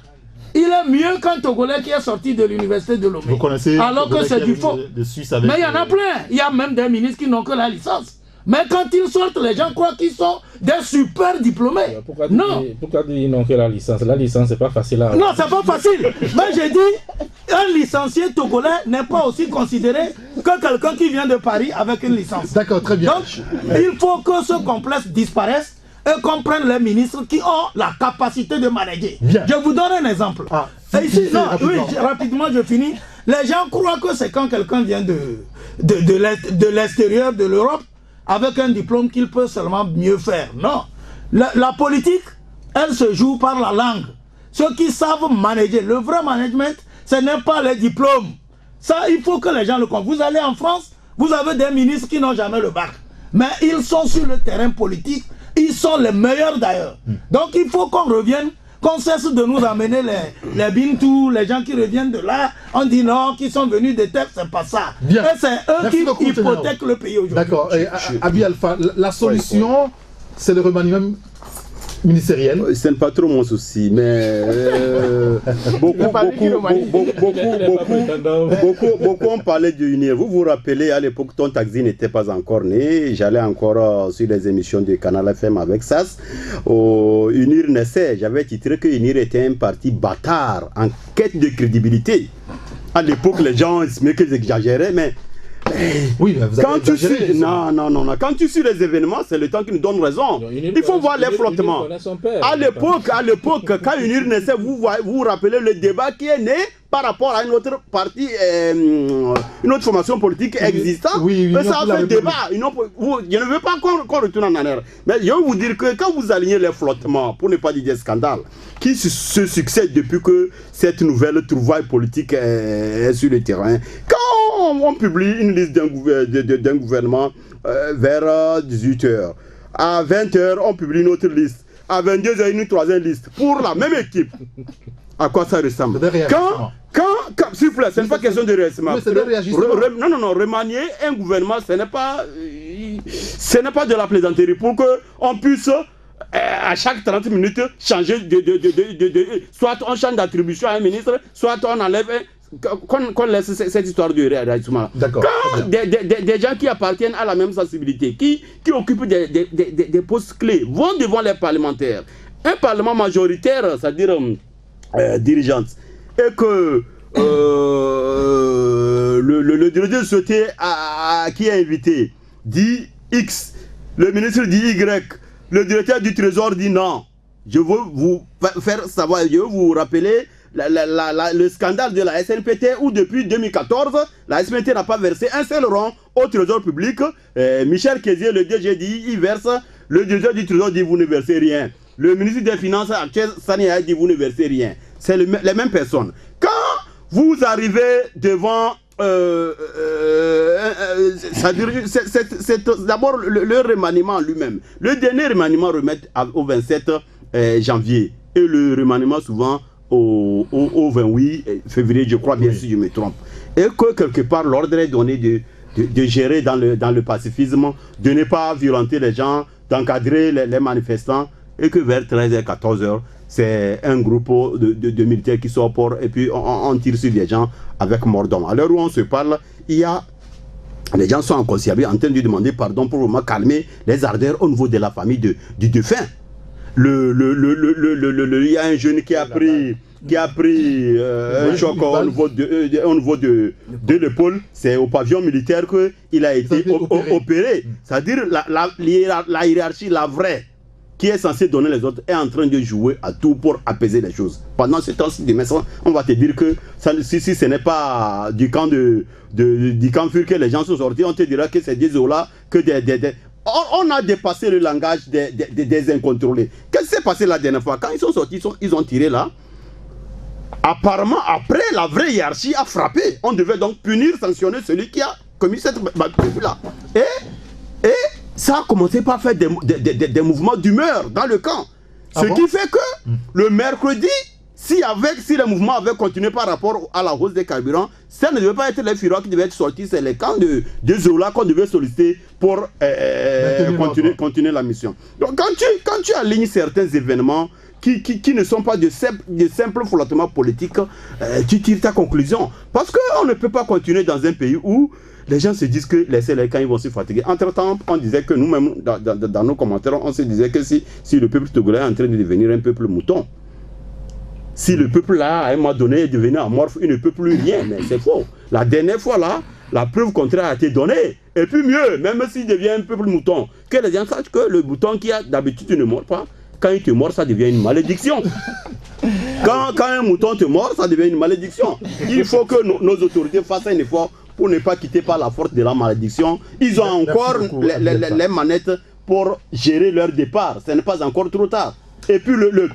Il est mieux qu'un Togolais qui est sorti de l'université de Lomé. Vous connaissez alors que c'est du faux. Mais il y en a plein. Il y a même des ministres qui n'ont que la licence. Mais quand ils sortent, les gens croient qu'ils sont des super diplômés. Pourquoi dire ils n'ont que la licence? La licence, c'est pas facile à... Non, c'est pas facile. Mais j'ai dit, un licencié togolais n'est pas aussi considéré que quelqu'un qui vient de Paris avec une licence. D'accord, très bien. Donc, il faut que ce complexe disparaisse et qu'on prenne les ministres qui ont la capacité de manager. Bien. Je vous donne un exemple. Et ici, non, rapidement, je finis. Les gens croient que c'est quand quelqu'un vient de l'extérieur de l'Europe avec un diplôme qu'il peut seulement mieux faire. Non. La politique, elle se joue par la langue. Ceux qui savent manager, le vrai management, ce n'est pas les diplômes. Ça, il faut que les gens le comprennent. Vous allez en France, vous avez des ministres qui n'ont jamais le bac. Mais ils sont sur le terrain politique. Ils sont les meilleurs d'ailleurs. Donc il faut qu'on revienne, qu'on cesse de nous amener les Bintou, les gens qui reviennent de là. On dit non, qui sont venus des terres, c'est pas ça. Bien. Et c'est eux qui hypothèquent le pays aujourd'hui. D'accord. Abi Alpha, la solution, c'est le remaniement ministériel. Ce n'est pas trop mon souci, mais beaucoup ont parlé de UNIR. Vous vous rappelez, à l'époque, Ton Taxi n'était pas encore né. J'allais encore sur les émissions du Canal FM avec SAS. UNIR naissait. J'avais titré que UNIR était un parti bâtard en quête de crédibilité. À l'époque, les gens estimaient que j'exagérais, mais... Oui, mais vous avez exagéré. Non. Quand tu suis les événements, c'est le temps qui nous donne raison. Il faut voir les flottements. À l'époque, quand UNIR naissait, vous vous rappelez le débat qui est né par rapport à une autre partie, une autre formation politique existante. Oui, mais ça a fait débat. Je ne veux pas qu'on retourne en arrière. Mais je vais vous dire que quand vous alignez les flottements, pour ne pas dire des scandales, qui se succèdent depuis que cette nouvelle trouvaille politique est sur le terrain, quand on publie une liste d'un gouvernement vers 18h, à 20h, on publie une autre liste, à 22h, une troisième liste, pour la même équipe. À quoi ça ressemble? S'il vous plaît, ce n'est pas question de réagissement. Non, remanier un gouvernement, ce n'est pas de la plaisanterie. Pour qu'on puisse, à chaque 30 minutes, changer soit on change d'attribution à un ministre, soit on enlève qu'on laisse cette histoire de réagissement. D'accord. Quand des gens qui appartiennent à la même sensibilité, qui occupent des postes clés, vont devant les parlementaires, un parlement majoritaire, c'est-à-dire dirigeante, et que le directeur souhaité qui est invité dit X, le ministre dit Y, le directeur du trésor dit non. Je veux vous faire savoir, je veux vous rappeler le scandale de la SNPT où depuis 2014, la SNPT n'a pas versé un seul rond au trésor public. Michel Kézier, le DG, dit il verse, le directeur du trésor dit vous ne versez rien. Le ministre des Finances actuel, Sani a dit vous ne versez rien. C'est les mêmes personnes. Quand vous arrivez devant c'est d'abord le remaniement lui-même. Le dernier remaniement remet au 27 janvier et le remaniement souvent au 28 février, je crois bien, si je me trompe. Et que quelque part l'ordre est donné de gérer dans le pacifisme, de ne pas violenter les gens, d'encadrer les manifestants, et que vers 13h, 14h, c'est un groupe de militaires qui sort pour, et puis on tire sur les gens avec mordant. À l'heure où on se parle, les gens sont en conciergerie en train de demander pardon pour vraiment calmer les ardeurs au niveau de la famille du défunt. Il y a un jeune qui a pris un choc au niveau de l'épaule. C'est au pavillon militaire qu'il a été opéré. C'est-à-dire la hiérarchie, la vraie, qui est censée donner les autres, est en train de jouer à tout pour apaiser les choses. Pendant ce temps-ci, on va te dire que si ce n'est pas du camp FUR que les gens sont sortis, on te dira que c'est des zola, que on a dépassé le langage des incontrôlés. Qu'est-ce qui s'est passé la dernière fois? Quand ils sont sortis, ils ont tiré là. Apparemment, après, la vraie hiérarchie a frappé. On devait donc punir, sanctionner celui qui a commis cette là. Et ça a commencé par faire des mouvements d'humeur dans le camp. Ce qui fait que le mercredi, si les mouvements avaient continué par rapport à la hausse des carburants, ça ne devait pas être les FURA qui devaient être sortis, c'est les camps de Zola qu'on devait solliciter pour continuer la mission. Donc quand tu alignes certains événements qui ne sont pas de simples flottements politiques, tu tires ta conclusion. Parce qu'on ne peut pas continuer dans un pays où les gens se disent que les camps ils vont se fatiguer. Entre-temps, on disait que nous-mêmes, dans nos commentaires, on se disait que si le peuple togolais est en train de devenir un peuple mouton, si le peuple là, à un moment donné, est devenu amorphe, il ne peut plus rien. Mais c'est faux. La dernière fois là, la preuve contraire a été donnée. Et puis mieux, même s'il devient un peuple mouton, que les gens sachent que le mouton qui a d'habitude ne mord pas, quand il te mord, ça devient une malédiction. Quand un mouton te mord, ça devient une malédiction. Il faut que nos autorités fassent un effort pour ne pas quitter par la force de la malédiction. Ils ont encore les manettes pour gérer leur départ. Ce n'est pas encore trop tard. Et puis le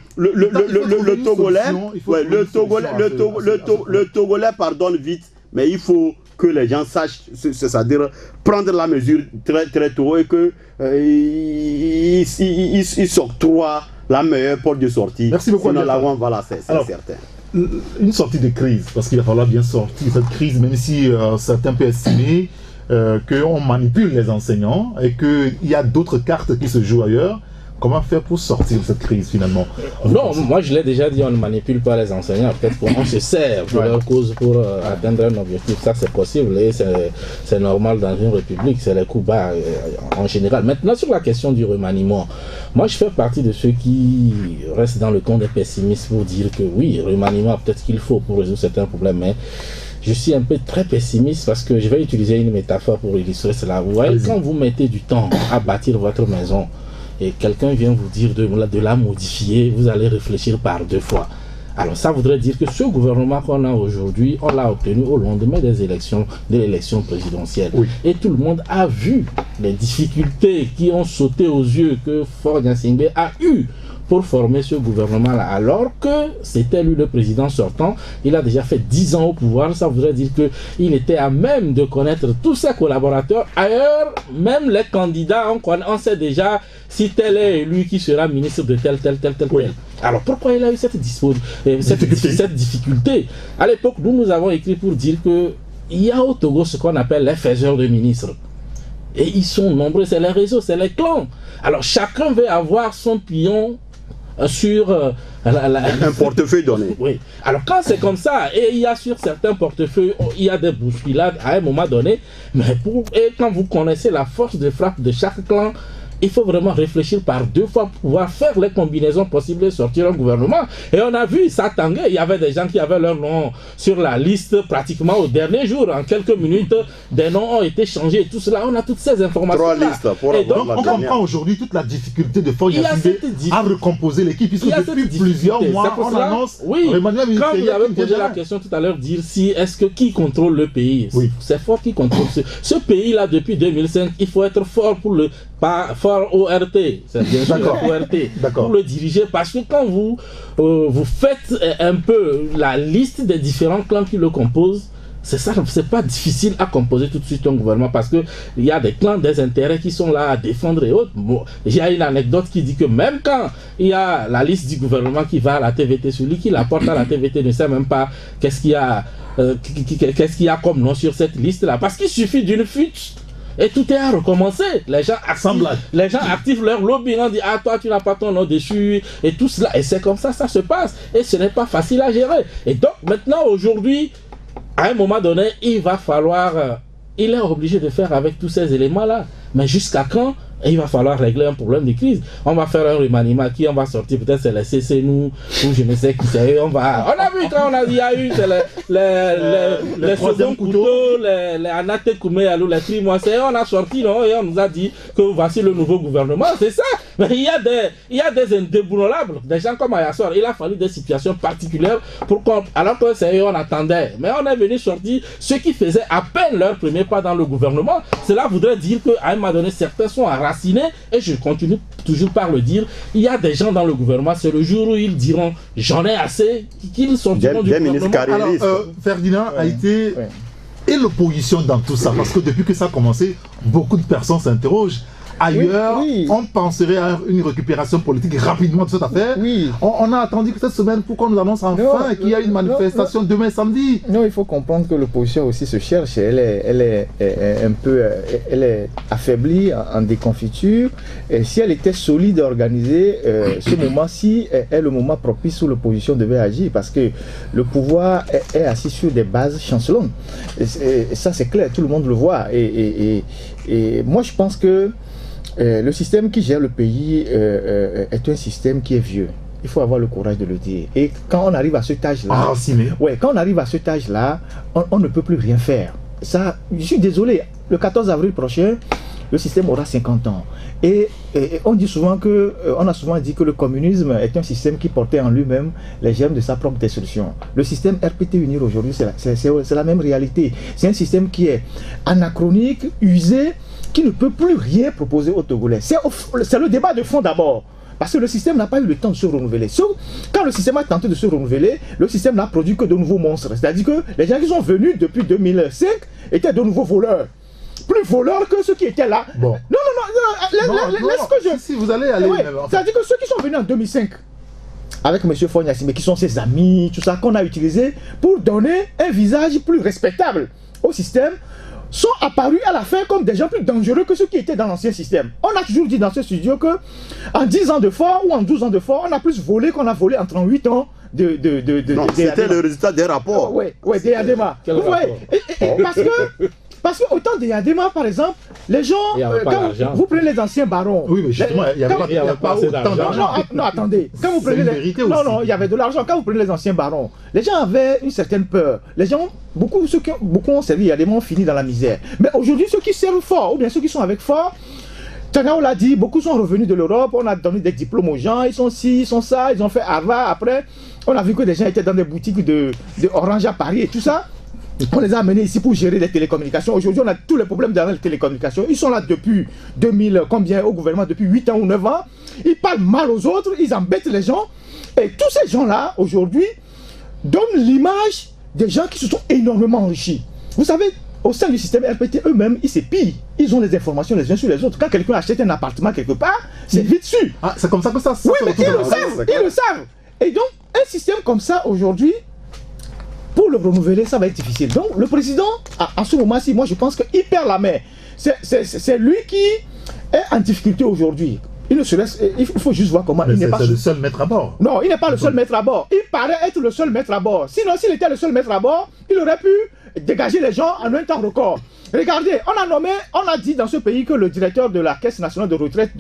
Togolais pardonne vite, mais il faut que les gens sachent, c'est-à-dire prendre la mesure très très tôt et que ils s'octroient la meilleure porte de sortie. Merci beaucoup. Voilà, c'est certain. Une sortie de crise, parce qu'il va falloir bien sortir de cette crise, même si certains peuvent estimer qu'on manipule les enseignants et qu'il y a d'autres cartes qui se jouent ailleurs. Comment faire pour sortir de cette crise finalement? Non, moi je l'ai déjà dit, on ne manipule pas les enseignants. Peut-être qu'on se sert de leur cause pour atteindre un objectif. Ça c'est possible et c'est normal dans une république. C'est les coups bas en général. Maintenant sur la question du remaniement, moi je fais partie de ceux qui restent dans le camp des pessimistes pour dire que oui, remaniement peut-être qu'il faut pour résoudre certains problèmes, mais je suis un peu très pessimiste parce que je vais utiliser une métaphore pour illustrer cela. Vous voyez, quand vous mettez du temps à bâtir votre maison, et quelqu'un vient vous dire de la modifier, vous allez réfléchir par deux fois. Alors ça voudrait dire que ce gouvernement qu'on a aujourd'hui, on l'a obtenu au lendemain de l'élection présidentielle. Oui. Et tout le monde a vu les difficultés qui ont sauté aux yeux que Faure Gnassingbé a eu pour former ce gouvernement-là, alors que c'était lui le président sortant. Il a déjà fait 10 ans au pouvoir. Ça voudrait dire qu'il était à même de connaître tous ses collaborateurs. Ailleurs, même les candidats, on sait déjà si tel est lui qui sera ministre de tel. Oui. Alors pourquoi il a eu cette difficulté? À l'époque, nous avons écrit pour dire que il y a au Togo ce qu'on appelle les faiseurs de ministres. Et ils sont nombreux, c'est les réseaux, c'est les clans. Alors chacun veut avoir son pion sur un portefeuille donné. Oui. Alors quand c'est comme ça, et il y a sur certains portefeuilles, il y a des bousculades à un moment donné, mais quand vous connaissez la force de frappe de chaque clan, il faut vraiment réfléchir par deux fois pour pouvoir faire les combinaisons possibles et sortir un gouvernement. Et on a vu, ça tanguait. Il y avait des gens qui avaient leur nom sur la liste pratiquement au dernier jour. En quelques minutes, des noms ont été changés. Tout cela, on a toutes ces informations. 3 listes pour et donc, on comprend aujourd'hui toute la difficulté de Faure Gnassingbé à recomposer l'équipe. Puisque depuis plusieurs mois, on annonce... Oui, quand vous avez posé la question tout à l'heure, dire qui contrôle le pays. Oui. C'est Faure qui contrôle ce pays-là depuis 2005. Il faut être fort pour le... Pas fort ORT, c'est bien sûr ORT, pour le diriger, parce que quand vous faites un peu la liste des différents clans qui le composent, C'est ça, c'est pas difficile à composer tout de suite un gouvernement parce que il y a des clans, des intérêts qui sont là à défendre et autres. Bon, il y a une anecdote qui dit que même quand il y a la liste du gouvernement qui va à la TVT, celui qui la porte à la TVT ne sait même pas qu'est-ce qu'il y a comme nom sur cette liste-là. Parce qu'il suffit d'une fuite et tout est à recommencer. Les gens activent leur lobby, on dit ah toi tu n'as pas ton nom dessus et tout cela. Et c'est comme ça se passe. Et ce n'est pas facile à gérer. Et donc maintenant aujourd'hui, à un moment donné, il va falloir, il est obligé de faire avec tous ces éléments-là. Mais jusqu'à quand il va falloir régler un problème de crise? On va faire un remaniement qui, on va sortir, peut-être c'est les CC nous, ou je ne sais qui c'est, on a vu quand on a dit, il y a eu les seconds couteaux, les Anate Kouméalou, les Trimoisés, on a sorti, non, et on nous a dit que voici le nouveau gouvernement, c'est ça. Mais il y a des indébranlables, des gens comme Ayassor, il a fallu des situations particulières pour qu'on, alors que c'est eux on attendait. Mais on est venu sortir ceux qui faisaient à peine leur premier pas dans le gouvernement. Cela voudrait dire qu'à un moment donné, certains sont enracinés, et je continue toujours par le dire, il y a des gens dans le gouvernement, c'est le jour où ils diront j'en ai assez, qu'ils sortiront du gouvernement. Alors, Ferdinand a été... Et l'opposition dans tout ça, parce que depuis que ça a commencé, beaucoup de personnes s'interrogent. Ailleurs, on penserait à une récupération politique rapidement de cette affaire. On a attendu que cette semaine pour qu'on nous annonce enfin qu'il y a une manifestation demain samedi. Non, il faut comprendre que l'opposition aussi se cherche. Elle est un peu elle est affaiblie, en déconfiture. Et si elle était solide et organisée, ce moment-ci est le moment propice où l'opposition devait agir, parce que le pouvoir est assis sur des bases chancelantes. Et ça, c'est clair, tout le monde le voit. Et moi, je pense que le système qui gère le pays est un système qui est vieux. Il faut avoir le courage de le dire. Et quand on arrive à cet âge-là, quand on arrive à cet âge-là, on ne peut plus rien faire. Ça, je suis désolé, le 14 avril prochain, le système aura 50 ans. Et on dit souvent on a souvent dit que le communisme est un système qui portait en lui-même les germes de sa propre destruction. Le système RPT Unir aujourd'hui, c'est la même réalité. C'est un système qui est anachronique, usé, qui ne peut plus rien proposer aux Togolais. C'est le débat de fond d'abord. Parce que le système n'a pas eu le temps de se renouveler. Quand le système a tenté de se renouveler, le système n'a produit que de nouveaux monstres. C'est-à-dire que les gens qui sont venus depuis 2005 étaient de nouveaux voleurs. Plus voleurs que ceux qui étaient là. Bon. Laisse que je... Si vous allez aller... C'est-à-dire que ceux qui sont venus en 2005, avec M. Fognassime, qui sont ses amis, tout ça, qu'on a utilisé pour donner un visage plus respectable au système, sont apparus à la fin comme des gens plus dangereux que ceux qui étaient dans l'ancien système. On a toujours dit dans ce studio que en 10 ans de fort ou en 12 ans de fort, on a plus volé qu'on a volé en 38 ans non, c'était le résultat des rapports. Oui, des Yadema. Vous voyez, parce que autant des Yadema, par exemple, les gens, quand vous prenez les anciens barons... Oui, mais justement, il n'y avait pas autant d'argent. Non, attendez. Quand vous prenez il y avait de l'argent. Quand vous prenez les anciens barons, les gens avaient une certaine peur. Les gens, beaucoup ont servi Yadema, ont fini dans la misère. Mais aujourd'hui, ceux qui servent fort, ou bien ceux qui sont avec fort, Tanao l'a dit, beaucoup sont revenus de l'Europe, on a donné des diplômes aux gens, ils sont ci, ils sont ça, ils ont fait Harvard. Après, on a vu que des gens étaient dans des boutiques de Orange à Paris et tout ça. On les a amenés ici pour gérer les télécommunications. Aujourd'hui, on a tous les problèmes dans les télécommunications. Ils sont là depuis 2000, combien au gouvernement, depuis 8 ans ou 9 ans. Ils parlent mal aux autres, ils embêtent les gens. Et tous ces gens-là, aujourd'hui, donnent l'image des gens qui se sont énormément enrichis. Vous savez, au sein du système RPT, eux-mêmes, ils s'épillent. Ils ont les informations les uns sur les autres. Quand quelqu'un achète un appartement quelque part, c'est vite su. Ah, c'est comme ça que ça se Oui, mais ils le savent. Et donc, un système comme ça, aujourd'hui, pour le renouveler, ça va être difficile. Donc, le président, en ce moment-ci, moi, je pense qu'il perd la main. C'est lui qui est en difficulté aujourd'hui. Il faut juste voir comment... C'est le seul maître à bord. Non, il n'est pas le seul maître à bord. Il paraît être le seul maître à bord. Sinon, s'il était le seul maître à bord, il aurait pu dégager les gens en un temps record. Regardez, on a dit dans ce pays que le directeur de la Caisse nationale de retraite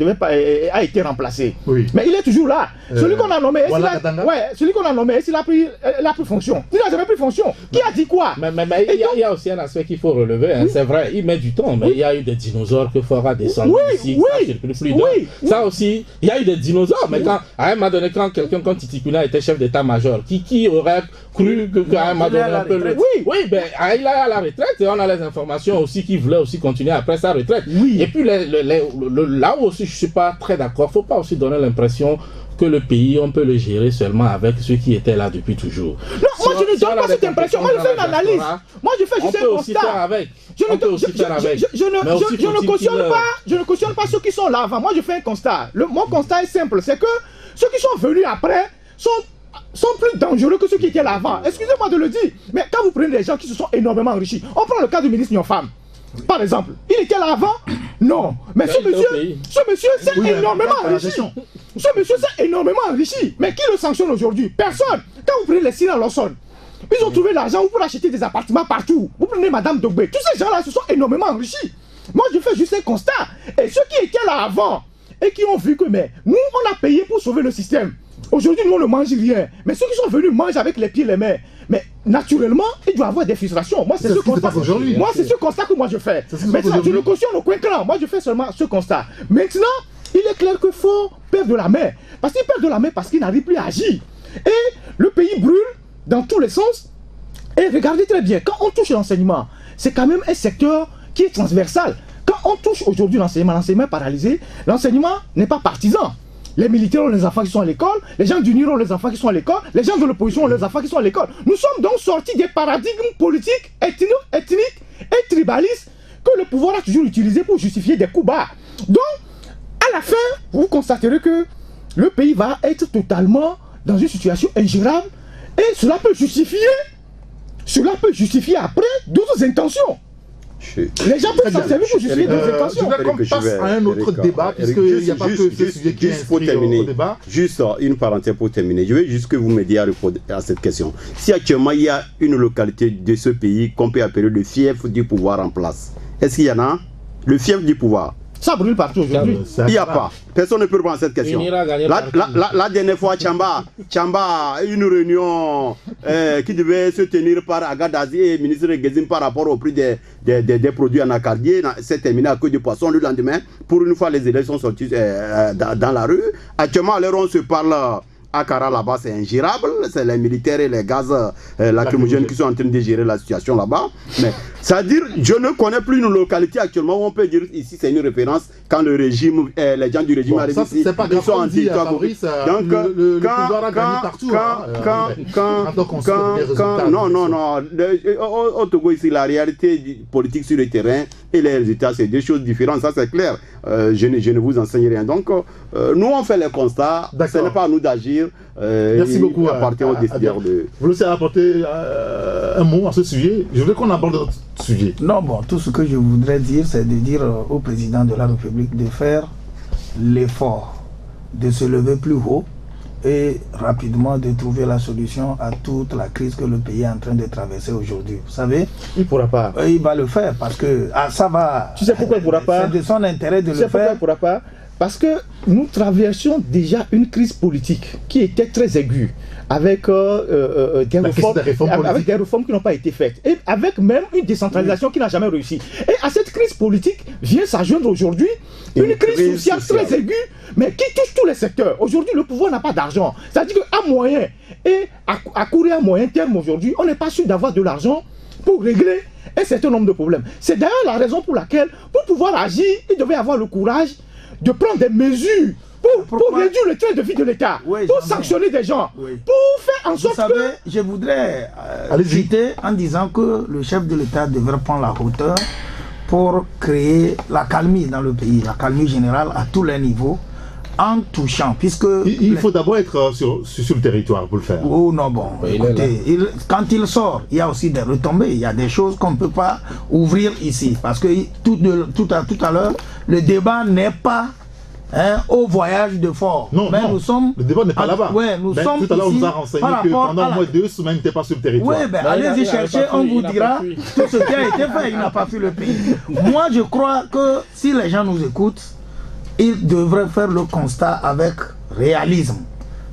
a été remplacé. Oui. Mais il est toujours là. Celui qu'on a nommé, il a pris fonction. Il n'a jamais pris fonction. Qui a dit quoi? Mais il y a aussi un aspect qu'il faut relever. Hein. C'est vrai, il met du temps, mais il y a eu des dinosaures que fera descendre ici. Ça aussi, il y a eu des dinosaures. Mais à un moment donné, quand quelqu'un comme Titikuna était chef d'état-major, qui aurait cru qu'à un moment donné, un peu... Oui, ben, il est à la retraite et on a les informations aussi qui voulait aussi continuer après sa retraite. Oui. Et puis là aussi, je ne suis pas très d'accord. Il ne faut pas aussi donner l'impression que le pays, on peut le gérer seulement avec ceux qui étaient là depuis toujours. Non, moi je ne donne pas cette impression. Moi je fais une analyse. Moi je fais juste un constat. Je ne cautionne pas ceux qui sont là avant. Moi je fais un constat. Mon constat est simple, c'est que ceux qui sont venus après sont plus dangereux que ceux qui étaient là avant. Excusez-moi de le dire, mais quand vous prenez des gens qui se sont énormément enrichis, on prend le cas du ministre Nyofam, par exemple. Il était là avant? Non. Mais ce monsieur s'est énormément enrichi. Ce monsieur s'est énormément enrichi. Mais qui le sanctionne aujourd'hui? Personne. Quand vous prenez les Syriens Lawson, ils ont trouvé l'argent pour acheter des appartements partout. Vous prenez Madame Dogbe. Tous ces gens-là se sont énormément enrichis. Moi, je fais juste un constat. Et ceux qui étaient là avant et qui ont vu que, mais nous, on a payé pour sauver le système. Aujourd'hui, nous, on ne mange rien. Mais ceux qui sont venus mangent avec les pieds et les mains. Mais naturellement, il doit y avoir des frustrations. Moi, c'est ce constat. Moi, c'est ce constat que moi je fais. Maintenant, je ne cautionne aucun clan. Moi, je fais seulement ce constat. Maintenant, il est clair qu'il faut perdre de la main. Parce qu'il perd de la main parce qu'il n'arrive plus à agir. Et le pays brûle dans tous les sens. Et regardez très bien, quand on touche l'enseignement, c'est quand même un secteur qui est transversal. Quand on touche aujourd'hui l'enseignement est paralysé, l'enseignement n'est pas partisan. Les militaires ont les enfants qui sont à l'école, les gens du NIR ont les enfants qui sont à l'école, les gens de l'opposition ont les enfants qui sont à l'école. Nous sommes donc sortis des paradigmes politiques, ethniques et tribalistes que le pouvoir a toujours utilisé pour justifier des coups bas. Donc, à la fin, vous constaterez que le pays va être totalement dans une situation ingérable et cela peut justifier après d'autres intentions. Les gens peuvent s'en servir pour justifier d'autres intentions. Je voudrais qu'on passe à un autre débat, puisqu'il n'y a pas que ce sujet qui est inscrit au débat. Juste une parenthèse pour terminer. Je veux juste que vous m'aidiez à répondre à cette question. Si actuellement il y a une localité de ce pays qu'on peut appeler le fief du pouvoir en place, est-ce qu'il y en a? Le fief du pouvoir. Ça brûle partout aujourd'hui. Il n'y a pas. Personne ne peut répondre à cette question. La dernière fois, Tchamba a eu une réunion qui devait se tenir par Agadazi et le ministre Gezim par rapport au prix des produits en Akardier. C'est terminé à queue de poisson le lendemain. Pour une fois, les élèves sont sortis dans la rue. Actuellement, à l'heure où on se parle, Akara là-bas, c'est ingérable. C'est les militaires et les gaz lacrymogènes qui sont en train de gérer la situation là-bas. Mais c'est-à-dire, je ne connais plus une localité actuellement où on peut dire ici c'est une référence quand le régime, les gens du régime arrivent ici, ils sont en territoire. Donc, le pouvoir a gagné partout. Non. Au Togo ici, la réalité politique sur le terrain et les résultats, c'est deux choses différentes. Ça, c'est clair. Je ne vous enseigne rien. Donc, nous, on fait les constats. Ce n'est pas à nous d'agir. Merci beaucoup. Appartient aux décideurs de... Vous laissez apporter un mot à ce sujet. Je voudrais qu'on aborde notre sujet. Non, bon, tout ce que je voudrais dire, c'est de dire au président de la République de faire l'effort de se lever plus haut et rapidement de trouver la solution à toute la crise que le pays est en train de traverser aujourd'hui. Vous savez, il ne pourra pas. Il va le faire parce que ça va... Tu sais pourquoi il ne pourra pas? C'est de son intérêt de le faire. Pourquoi il ne pourra pas? Parce que nous traversions déjà une crise politique qui était très aiguë, avec des réformes qui n'ont pas été faites, et avec même une décentralisation qui n'a jamais réussi. Et à cette crise politique vient s'adjoindre aujourd'hui une crise sociale très aiguë, mais qui touche tous les secteurs. Aujourd'hui, le pouvoir n'a pas d'argent. C'est-à-dire qu'à moyen et à court et à moyen terme aujourd'hui, on n'est pas sûr d'avoir de l'argent pour régler un certain nombre de problèmes. C'est d'ailleurs la raison pour laquelle, pour pouvoir agir, il devait avoir le courage de prendre des mesures pour réduire le train de vie de l'État, pour sanctionner des gens, pour faire en sorte que... Vous savez, je voudrais citer en disant que le chef de l'État devrait prendre la hauteur pour créer la calmie dans le pays, la calmie générale à tous les niveaux, en touchant, puisque... Il faut d'abord être sur le territoire pour le faire. Oh non, bon, écoutez, quand il sort, il y a aussi des retombées, il y a des choses qu'on ne peut pas ouvrir ici, parce que tout à l'heure, le débat n'est pas au voyage de fort. Non, mais nous sommes... Le débat n'est pas là-bas. Ouais, nous sommes tout à l'heure, on ici nous a renseigné que pendant au moins 2 semaines, il n'était pas sur le territoire. Oui, ben allez-y chercher, on vous dira tout ce qui a été fait, il n'a pas fui le pays. Moi, je crois que si les gens nous écoutent, ils devraient faire le constat avec réalisme.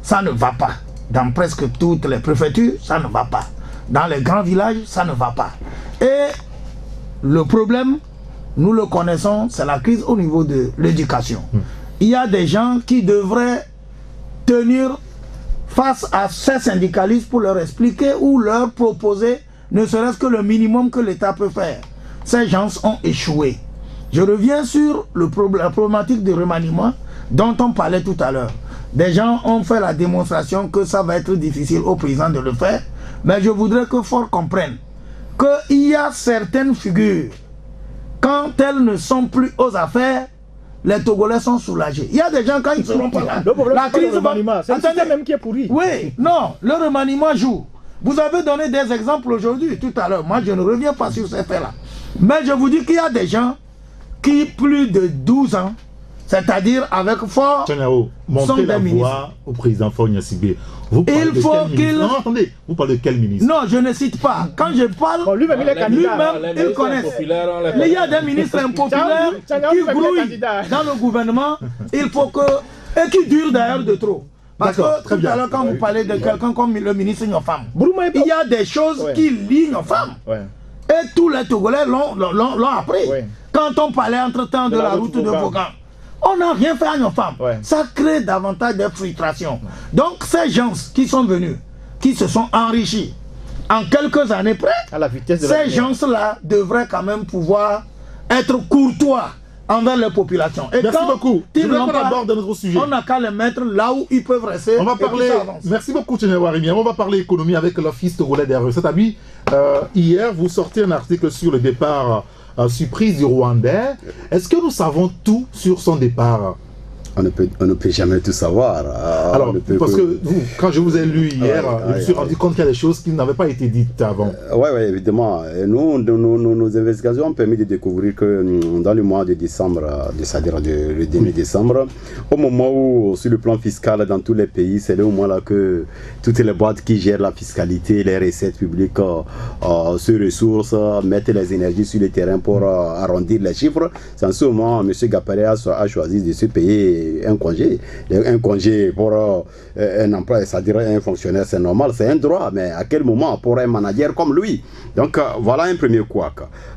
Ça ne va pas. Dans presque toutes les préfectures, ça ne va pas. Dans les grands villages, ça ne va pas. Et le problème, nous le connaissons, c'est la crise au niveau de l'éducation. Il y a des gens qui devraient tenir face à ces syndicalistes pour leur expliquer ou leur proposer ne serait-ce que le minimum que l'État peut faire. Ces gens ont échoué. Je reviens sur la problématique de remaniement dont on parlait tout à l'heure. Des gens ont fait la démonstration que ça va être difficile au président de le faire. Mais je voudrais que Fort comprenne qu'il y a certaines figures, quand elles ne sont plus aux affaires, les Togolais sont soulagés. Il y a des gens, quand ils ne seront pas là, la crise va... C'est le système même qui est pourri. Oui, non, le remaniement joue. Vous avez donné des exemples aujourd'hui, tout à l'heure. Moi, je ne reviens pas sur ces faits-là. Mais je vous dis qu'il y a des gens qui, plus de 12 ans, c'est-à-dire avec Fort, montrez la voix au président Faure Gnassingbé. Vous parlez de quel ministre? Non, attendez, vous parlez de quel ministre? Non, je ne cite pas. Quand je parle, bon, lui-même, il est candidat. Lui-même, il connaît. Il y a des ministres impopulaires qui grouillent dans le gouvernement. Il faut que... Et qui durent d'ailleurs de trop. Parce que tout à l'heure, quand vous parlez de quelqu'un comme le ministre Nyofam, il y a des choses qui lient Nyofam. Et tous les Togolais l'ont appris. Quand on parlait entre-temps de la route de Vaughan, on n'a rien fait à nos femmes. Ça crée davantage de frustration. Donc ces gens qui sont venus, qui se sont enrichis, en quelques années près, à la vitesse de ces gens-là devraient quand même pouvoir être courtois envers les populations. Et merci beaucoup. Je veux qu'on aborde notre sujet. On n'a qu'à les mettre là où ils peuvent rester. On va parler. Merci beaucoup, Tchéné Warimi. On va parler économie avec l'Office togolais des recettes. Hier, vous sortez un article sur le départ surprise du Rwandais. Est-ce que nous savons tout sur son départ? On ne peut jamais tout savoir. Alors, parce que quand je vous ai lu hier, je me suis rendu compte qu'il y a des choses qui n'avaient pas été dites avant. Oui, évidemment. Nos investigations ont permis de découvrir que dans le mois de décembre, c'est-à-dire le dernier décembre, au moment où, sur le plan fiscal, dans tous les pays, c'est le moment-là que toutes les boîtes qui gèrent la fiscalité, les recettes publiques se ressourcent, mettent les énergies sur le terrain pour arrondir les chiffres. C'est en ce moment M. Gapare a choisi de se payer un congé pour un emploi, c'est-à-dire un fonctionnaire, c'est normal, c'est un droit, mais à quel moment pour un manager comme lui? Donc voilà un premier couac.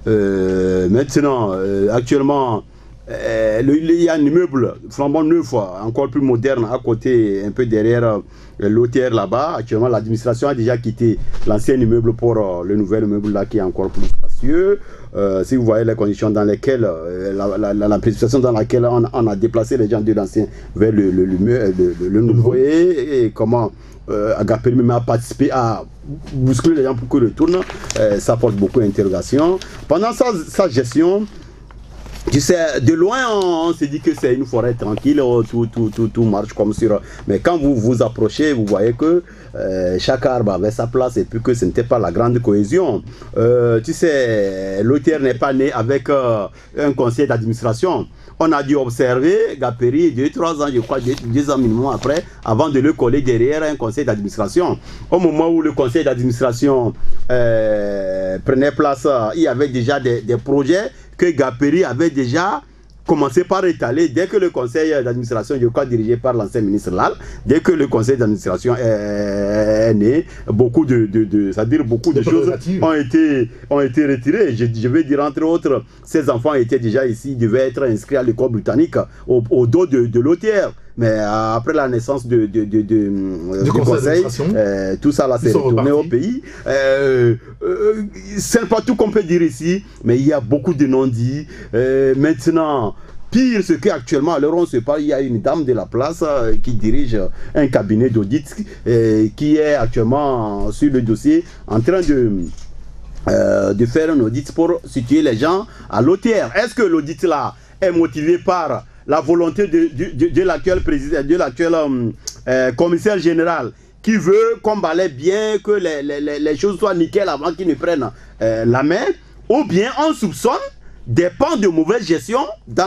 Maintenant, actuellement, il y a un immeuble flambant neuf, encore plus moderne, à côté, un peu derrière l'hôtel là-bas. Actuellement, l'administration a déjà quitté l'ancien immeuble pour le nouvel immeuble là qui est encore plus spacieux. Si vous voyez les conditions dans lesquelles, la précipitation dans laquelle on a déplacé les gens de l'ancien vers le nouveau, et comment Agapé même a participé à bousculer les gens pour qu'ils retournent, ça porte beaucoup d'interrogations. Pendant sa gestion, tu sais, de loin on s'est dit que c'est une forêt tranquille, tout marche comme sur... Mais quand vous vous approchez, vous voyez que chaque arbre avait sa place et puis que ce n'était pas la grande cohésion. Tu sais, l'auteur n'est pas né avec un conseil d'administration. On a dû observer Gaperi 2-3 ans, je crois, 2 ans minimum après, avant de le coller derrière un conseil d'administration. Au moment où le conseil d'administration prenait place, il y avait déjà des projets que Gaperi avait déjà commencé par étaler dès que le conseil d'administration, je crois dirigé par l'ancien ministre Lal, dès que le conseil d'administration est né, beaucoup c'est-à-dire beaucoup de choses ont été retirées. Je vais dire entre autres, ces enfants étaient déjà ici, devaient être inscrits à l'école britannique au dos de l'auteur. Mais après la naissance du conseil, tout ça là s'est retourné au pays. C'est pas tout qu'on peut dire ici, mais il y a beaucoup de non-dits. Maintenant, pire, ce qu'actuellement, à l'heure où on se parle, il y a une dame de la place qui dirige un cabinet d'audit qui est actuellement sur le dossier en train de faire un audit pour situer les gens à l'auteur. Est-ce que l'audit là est motivé par la volonté de l'actuel président, de l'actuel commissaire général, qui veut qu'on balaie bien, que les choses soient nickel avant qu'ils ne prennent la main, ou bien on soupçonne des pans de mauvaise gestion dans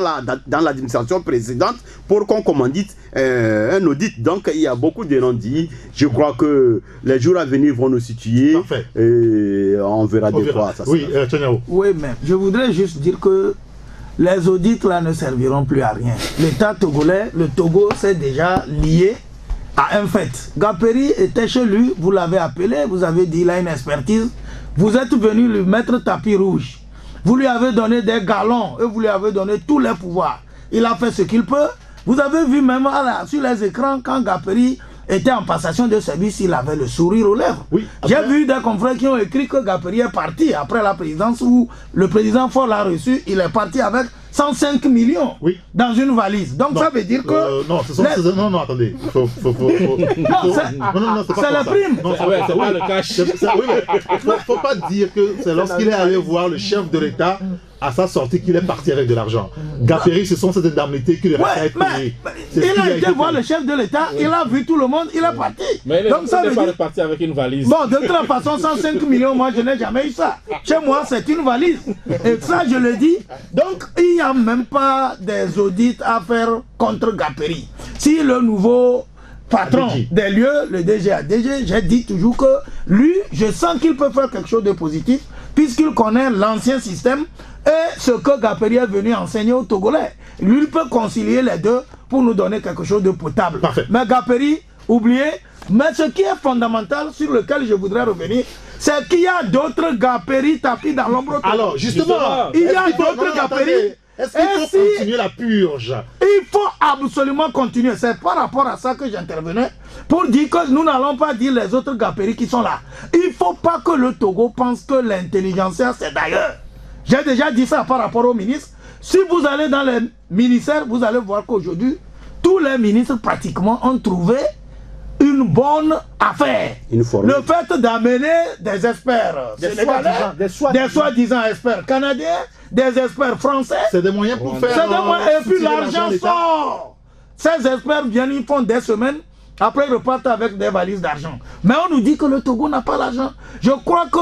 l'administration précédente pour qu'on commandite un audit. Donc il y a beaucoup de non-dits. Je crois que les jours à venir vont nous situer. Parfait. Et on verra de quoi ça sera. Oui, mais je voudrais juste dire que les audits là ne serviront plus à rien. L'État togolais, le Togo, s'est déjà lié à un fait. Gaperi était chez lui, vous l'avez appelé, vous avez dit il a une expertise. Vous êtes venu lui mettre tapis rouge. Vous lui avez donné des galons et vous lui avez donné tous les pouvoirs. Il a fait ce qu'il peut. Vous avez vu même sur les écrans quand Gaperi était en passation de service, il avait le sourire aux lèvres. Oui, j'ai vu des confrères qui ont écrit que Gaperi est parti après la présidence où le président Faure l'a reçu. Il est parti avec 105 millions Oui. dans une valise. Donc Non. ça veut dire que... non, non, attendez. Non, c'est la prime. Non, Ah ouais, c'est pas le cash. Oui, mais faut pas dire que c'est lorsqu'il est allé voir le chef de l'État à sa sortie qu'il est parti avec de l'argent. Gaperi, ce sont ces indemnités qui lui restent à être payées. Il a été voir le chef de l'État, il a vu tout le monde, il est parti. Mais il Donc ça n'est veut pas dire... reparti avec une valise. Bon, de toute façon, 105 millions, moi je n'ai jamais eu ça. Chez moi, c'est une valise. Et ça, je le dis. Donc, il n'y a même pas des audits à faire contre Gaperi. Si le nouveau patron des lieux, le DG, j'ai dit toujours que lui, je sens qu'il peut faire quelque chose de positif, puisqu'il connaît l'ancien système et ce que Gaperi est venu enseigner aux Togolais. Lui, il peut concilier les deux pour nous donner quelque chose de potable. Parfait. Mais Gaperi, oubliez, mais ce qui est fondamental, sur lequel je voudrais revenir, c'est qu'il y a d'autres Gaperi tapis dans l'ombre. Alors, justement, il y a d'autres Gaperi. Est-ce qu'il faut continuer la purge? Il faut absolument continuer. C'est par rapport à ça que j'intervenais pour dire que nous n'allons pas dire les autres Gaperi qui sont là. Il ne faut pas que le Togo pense que l'intelligentsia c'est d'ailleurs. J'ai déjà dit ça par rapport aux ministres. Si vous allez dans les ministères, vous allez voir qu'aujourd'hui, tous les ministres pratiquement ont trouvé une bonne affaire. Une formule. Le fait d'amener des experts sénégalais, des soi-disant experts canadiens, des experts français, c'est des moyens pour faire. c'est des moyens, et puis l'argent sort. Ces experts viennent, ils font des semaines, après ils repartent avec des valises d'argent. Mais on nous dit que le Togo n'a pas l'argent. Je crois que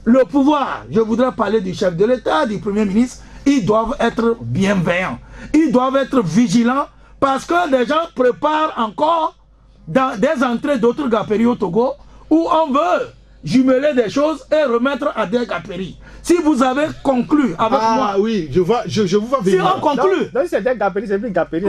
le pouvoir, je voudrais parler du chef de l'État, du Premier ministre, ils doivent être bienveillants. Ils doivent être vigilants parce que les gens préparent encore dans des entrées d'autres Gaperi au Togo où on veut jumeler des choses et remettre à des Gaperi. Si vous avez conclu avec moi... Ah oui, je vous vois venir. Si on conclut... Donc c'est des Gaperi, c'est plus Gaperi. Je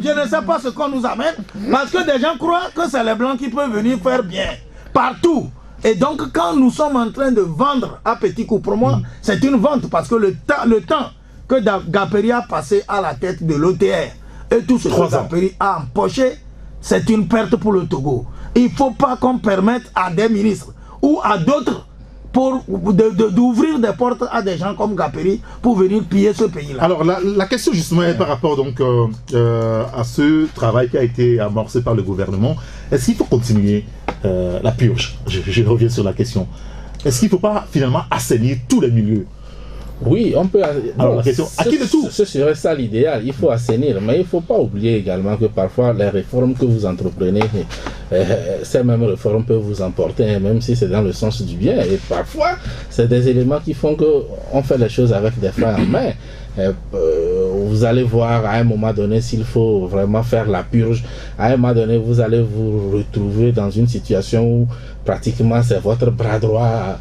ne sais pas ce qu'on nous amène parce que des gens croient que c'est les Blancs qui peuvent venir faire bien partout. Et donc quand nous sommes en train de vendre à petit coup, pour moi, c'est une vente parce que le temps que Gaperi a passé à la tête de l'OTR et tout ce que Gaperi a empoché, c'est une perte pour le Togo. Il ne faut pas qu'on permette à des ministres ou à d'autres d'ouvrir des portes à des gens comme Gaperi pour venir piller ce pays-là. Alors la question justement est par rapport donc à ce travail qui a été amorcé par le gouvernement. Est-ce qu'il faut continuer la purge? Je reviens sur la question. Est-ce qu'il ne faut pas finalement assainir tous les milieux? Oui, on peut... Alors la question, à qui de tout? Ce serait ça l'idéal, il faut assainir, mais il ne faut pas oublier également que parfois les réformes que vous entreprenez, ces mêmes réformes peuvent vous emporter, même si c'est dans le sens du bien, et parfois c'est des éléments qui font qu'on fait les choses avec des freins en main. Vous allez voir à un moment donné s'il faut vraiment faire la purge. À un moment donné, vous allez vous retrouver dans une situation où pratiquement c'est votre bras droit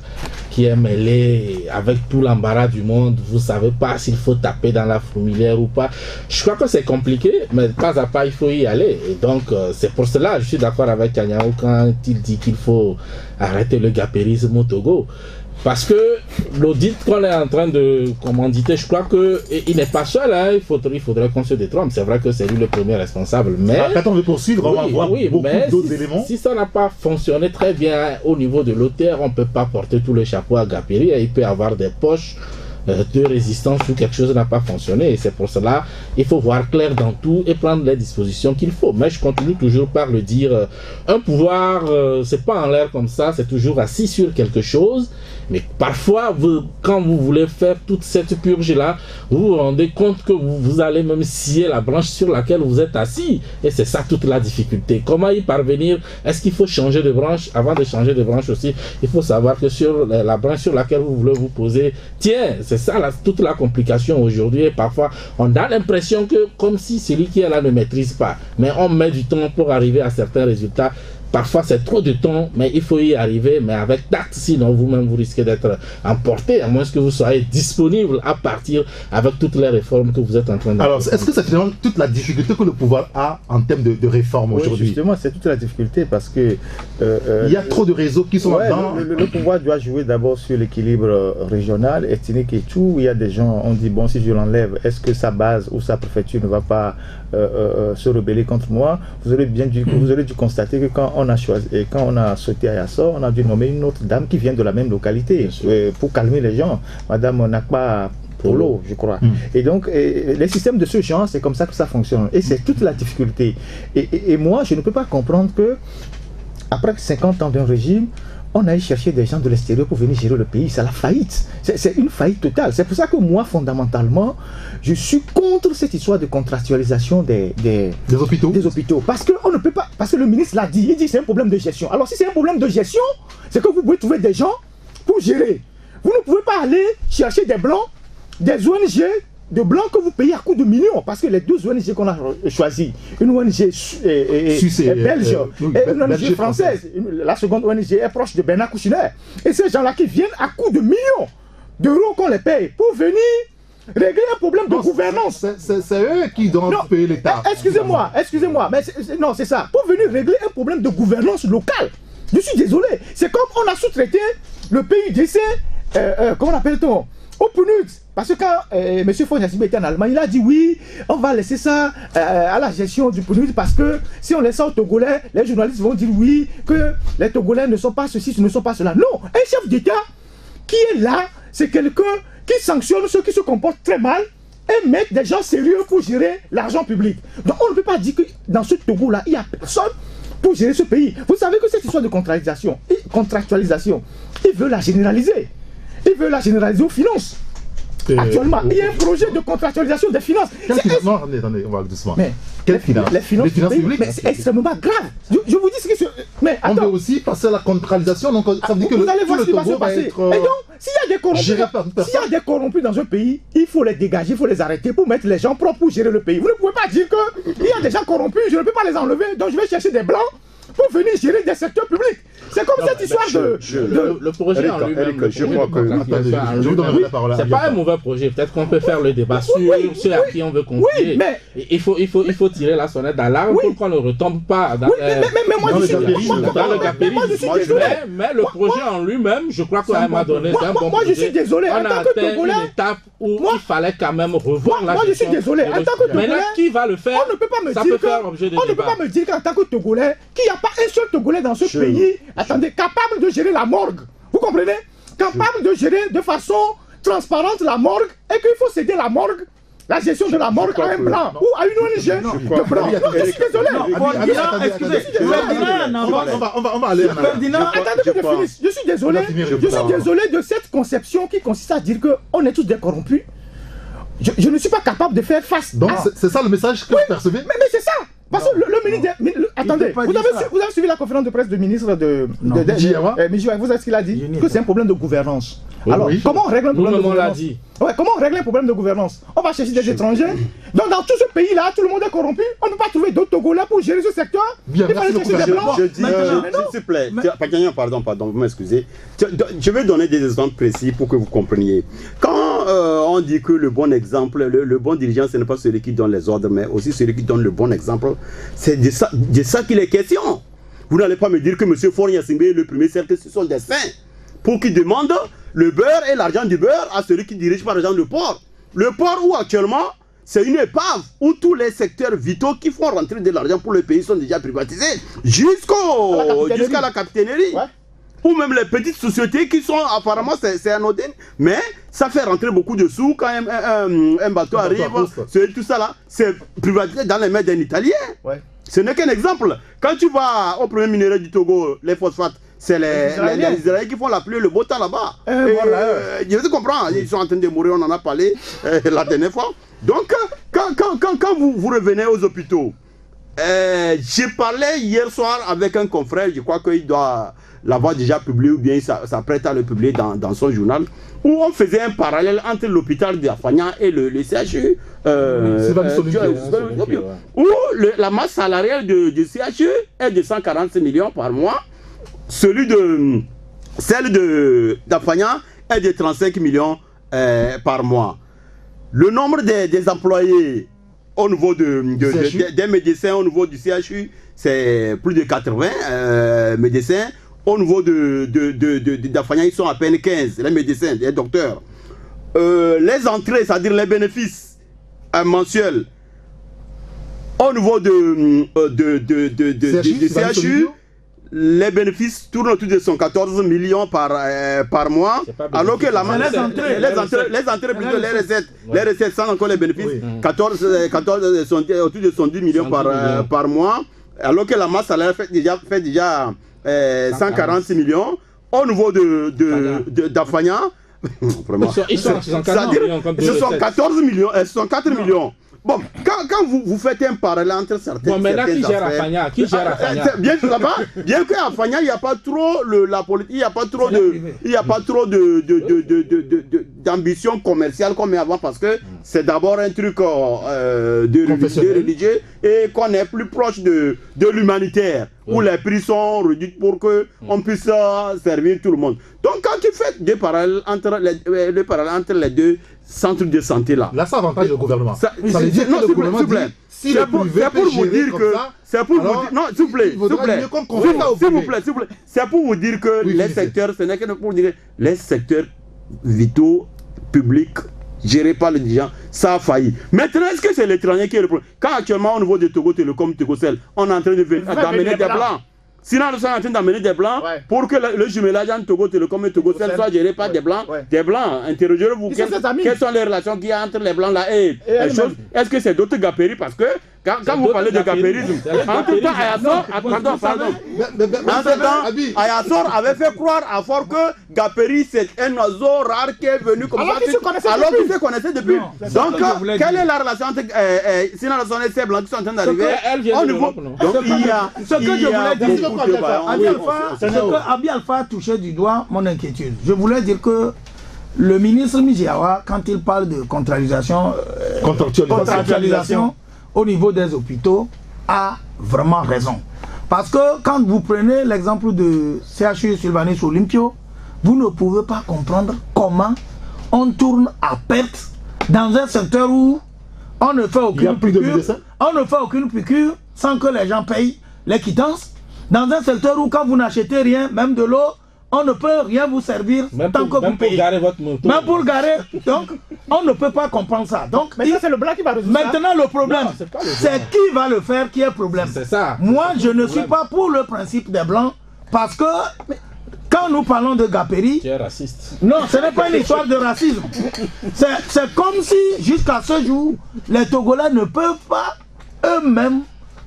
qui est mêlé avec tout l'embarras du monde. Vous ne savez pas s'il faut taper dans la fourmilière ou pas. Je crois que c'est compliqué, mais pas à pas, il faut y aller. Et donc, c'est pour cela, je suis d'accord avec Kanyao quand il dit qu'il faut arrêter le gapérisme au Togo. Parce que l'audit qu'on est en train de commanditer, je crois qu'il n'est pas seul, hein. Il faudrait qu'on se détrompe. C'est vrai que c'est lui le premier responsable. Mais quand on veut poursuivre, on va voir beaucoup d'autres éléments. Si ça n'a pas fonctionné très bien au niveau de l'OTR, on ne peut pas porter tout le chapeau à Gaperi. Il peut y avoir des poches de résistance où quelque chose n'a pas fonctionné. Et c'est pour cela il faut voir clair dans tout et prendre les dispositions qu'il faut. Mais je continue toujours par le dire, un pouvoir, c'est pas en l'air comme ça, c'est toujours assis sur quelque chose. Mais parfois, quand vous voulez faire toute cette purge-là, vous vous rendez compte que vous allez même scier la branche sur laquelle vous êtes assis. Et c'est ça toute la difficulté. Comment y parvenir? Est-ce qu'il faut changer de branche? Avant de changer de branche aussi, il faut savoir que sur la branche sur laquelle vous voulez vous poser, tiens, c'est ça toute la complication aujourd'hui. Et parfois, on a l'impression que comme si celui qui est là ne maîtrise pas. Mais on met du temps pour arriver à certains résultats. Parfois c'est trop de temps, mais il faut y arriver, mais avec tact, sinon vous-même vous risquez d'être emporté, à moins que vous soyez disponible à partir avec toutes les réformes que vous êtes en train de faire. Alors, est-ce que c'est finalement toute la difficulté que le pouvoir a en termes de réforme aujourd'hui? Justement, c'est toute la difficulté parce que... il y a trop de réseaux qui sont là-dedans. Le pouvoir doit jouer d'abord sur l'équilibre régional, ethnique et tout. Il y a des gens, on dit, bon, si je l'enlève, est-ce que sa base ou sa préfecture ne va pas se rebeller contre moi? Vous aurez dû constater que quand on a choisi, et quand on a sauté à Yassor, on a dû nommer une autre dame qui vient de la même localité pour calmer les gens. Madame Nakba pour l'eau, je crois. Et donc, les systèmes de ce genre, c'est comme ça que ça fonctionne. Et c'est toute la difficulté. Et moi, je ne peux pas comprendre que, après 50 ans d'un régime, on aille chercher des gens de l'extérieur pour venir gérer le pays. C'est la faillite. C'est une faillite totale. C'est pour ça que moi, fondamentalement, je suis contre cette histoire de contractualisation des hôpitaux. Parce qu'on ne peut pas. Parce que le ministre l'a dit. Il dit que c'est un problème de gestion. Alors, si c'est un problème de gestion, c'est que vous pouvez trouver des gens pour gérer. Vous ne pouvez pas aller chercher des blancs, des ONG de blancs que vous payez à coups de millions. Parce que les deux ONG qu'on a choisies, une ONG belge et une ONG française, la seconde ONG est proche de Bernard Kouchner. Et ces gens-là qui viennent à coups de millions d'euros qu'on les paye pour venir régler un problème de gouvernance. C'est eux qui doivent payer l'État. Excusez-moi, mais non, c'est ça. Pour venir régler un problème de gouvernance locale. Je suis désolé. C'est comme on a sous-traité le PUDC, comment appelle-t-on, au PNUD. Parce que quand M. Fognassimé était en Allemagne, il a dit oui, on va laisser ça à la gestion du PNUD parce que si on laisse ça aux Togolais, les journalistes vont dire oui, que les Togolais ne sont pas ceci, ne sont pas cela. Non, un chef d'État qui est là, c'est quelqu'un qui sanctionne ceux qui se comportent très mal et met des gens sérieux pour gérer l'argent public. Donc on ne peut pas dire que dans ce Togo-là, il n'y a personne pour gérer ce pays. Vous savez que cette histoire de contractualisation, il veut la généraliser. Il veut la généraliser aux finances. Actuellement, il y a un projet de contractualisation des finances. Non, attendez, on va doucement. Mais quelles finances? Les finances publiques. Mais c'est extrêmement grave. Je vous dis ce que c'est. Mais attends. On veut aussi passer à la contractualisation. Donc, ça veut dire que vous allez voir ce qui va se passer. Et donc, s'il y a des corrompus dans un pays, il faut les dégager, il faut les arrêter pour mettre les gens propres pour gérer le pays. Vous ne pouvez pas dire qu'il y a des gens corrompus, je ne peux pas les enlever, donc je vais chercher des blancs pour venir gérer des secteurs publics. C'est comme cette histoire le projet en lui-même. Je crois que c'est pas un mauvais projet. Peut-être qu'on peut faire le débat sur ceux à qui on veut confier. Oui, mais il faut tirer la sonnette d'alarme pour qu'on ne retombe pas dans le capérisme. Mais le projet en lui-même, je crois qu'à un moment donné, c'est un bon projet. Moi, je suis désolé. On a atteint une étape où il fallait quand même revoir la gestion. Moi, je suis désolé. En tant que Togolais, maintenant, qui va le faire? On ne peut pas me ça dire peut faire objet de débat. On ne peut pas me dire qu'en tant que Togolais, qu'il n'y a pas un seul Togolais dans ce pays, attendez, capable de gérer la morgue. Vous comprenez? Capable de gérer de façon transparente la morgue et qu'il faut céder la morgue, la gestion de la morgue à un blanc ou à une ONG de blanc. Je suis désolé. On va aller. Attendez que je finisse. Je suis désolé. Je suis désolé de cette conception qui consiste à dire qu'on est tous des corrompus. Je ne suis pas capable de faire face. Donc c'est ça le message que vous percevez? Mais c'est ça. Parce que le ministre... Attendez, vous avez suivi la conférence de presse du ministre de Mijoua. Vous savez ce qu'il a dit? Que c'est un problème de gouvernance. Alors, comment on règle un problème de gouvernance? Comment on règle un problème de gouvernance? On va chercher des étrangers. Donc dans tout ce pays-là, tout le monde est corrompu. On ne peut pas trouver d'autres Togolais pour gérer ce secteur. Il fallait chercher des blancs. Je dis, s'il te plaît, pardon, vous m'excusez. Je vais donner des exemples précis pour que vous compreniez. Quand on dit que le bon exemple, le bon dirigeant, ce n'est pas celui qui donne les ordres, mais aussi celui qui donne le bon exemple, c'est de ça qu'il est question. Vous n'allez pas me dire que M. Fognassimé est le premier cercle sur son destin pour qu'il demande le beurre et l'argent du beurre à celui qui dirige par exemple le port. Le port où actuellement, c'est une épave où tous les secteurs vitaux qui font rentrer de l'argent pour le pays sont déjà privatisés jusqu'à la capitainerie. Ouais. Ou même les petites sociétés qui sont apparemment, c'est anodin, mais ça fait rentrer beaucoup de sous quand un bateau arrive, tout ça là, c'est privatisé dans les mains d'un Italien. Ouais. Ce n'est qu'un exemple. Quand tu vas au premier minerai du Togo, les phosphates, c'est les Israéliens qui font la pluie et le beau temps là-bas. Je te comprends, ils sont en train de mourir, on en a parlé la dernière fois. Donc, quand vous revenez aux hôpitaux, j'ai parlé hier soir avec un confrère, je crois qu'il doit l'avoir déjà publié ou bien il s'apprête à le publier dans son journal, où on faisait un parallèle entre l'hôpital d'Afanya et le CHU. Où la masse salariale du CHU est de 146 millions par mois, celle d'Afanya est de 35 millions par mois. Le nombre des employés au niveau des médecins au niveau du CHU, c'est plus de 80 médecins. Au niveau d'Afanya, ils sont à peine 15, les médecins, les docteurs. Les entrées, c'est-à-dire les bénéfices mensuels, au niveau du CHU, les bénéfices tournent autour de 114 millions par mois, alors que la masse, les entrées plutôt les recettes sans encore les bénéfices, 14 sont autour de 110 millions par mois, alors que la masse salaire fait déjà 146 millions. Au niveau d'Afanya, ils sont 14 millions, 64 millions. Bon, quand vous faites un parallèle entre certaines Bon, maintenant, qui gère Afanya? Qui gère Afanya? Bien qu'à Afanya, il n'y a pas trop la politique, il n'y a pas trop d'ambition commerciale comme avant, parce que c'est d'abord un truc de religieux et qu'on est plus proche de l'humanitaire, où les prix sont réduits pour qu'on puisse servir tout le monde. Donc quand tu fais des parallèles entre les deux centres de santé là. Là, ça avantage le gouvernement. Ça veut dire que le gouvernement dit, si c'est pour vous dire que... C'est pour vous dire... Non, s'il vous plaît, c'est pour vous dire que les secteurs, ce n'est que pour dire les secteurs vitaux, publics, gérés par les dirigeants, ça a failli. Maintenant, est-ce que c'est l'étranger qui est le problème? Quand actuellement, au niveau de Togo Télécom, Togocel, on est en train d'amener des blancs. Sinon, nous sommes en train d'amener des blancs pour que le jumelage entre Togo Télécom et Togocel soit géré par des blancs. Des blancs, interrogez-vous. Quelles sont les relations qu'il y a entre les blancs là et les choses? Est-ce que c'est d'autres gapéries? Parce que quand vous parlez de gapérisme, entre-temps, Ayassor avait fait croire à Fort que Gapéry c'est un oiseau rare qui est venu comme ça. Alors qu'il se connaissait depuis. Donc, quelle est la relation entre sinon la zone et ces blancs qui sont en train d'arriver au niveau? Donc, il y a ce que je voulais dire, c'est que Abi Alpha a touché du doigt mon inquiétude. Je voulais dire que le ministre Mijiawa, quand il parle de contractualisation au niveau des hôpitaux, a vraiment raison. Parce que quand vous prenez l'exemple de CHU Sylvanus Olympio, vous ne pouvez pas comprendre comment on tourne à perte dans un secteur où on ne fait aucune piqûre sans que les gens payent les quittances. Dans un secteur où quand vous n'achetez rien, même de l'eau, on ne peut rien vous servir tant que vous payez. Garer votre moto. Même pour garer, donc on ne peut pas comprendre ça. Donc mais ça c'est le blanc qui va résoudre ça. Maintenant le problème, c'est qui va le faire qui est problème. C'est ça. Moi je ne suis pas pour le principe des blancs parce que quand nous parlons de Gapéry, tu es raciste. Non, ce n'est pas une histoire de racisme. C'est comme si jusqu'à ce jour, les Togolais ne peuvent pas eux-mêmes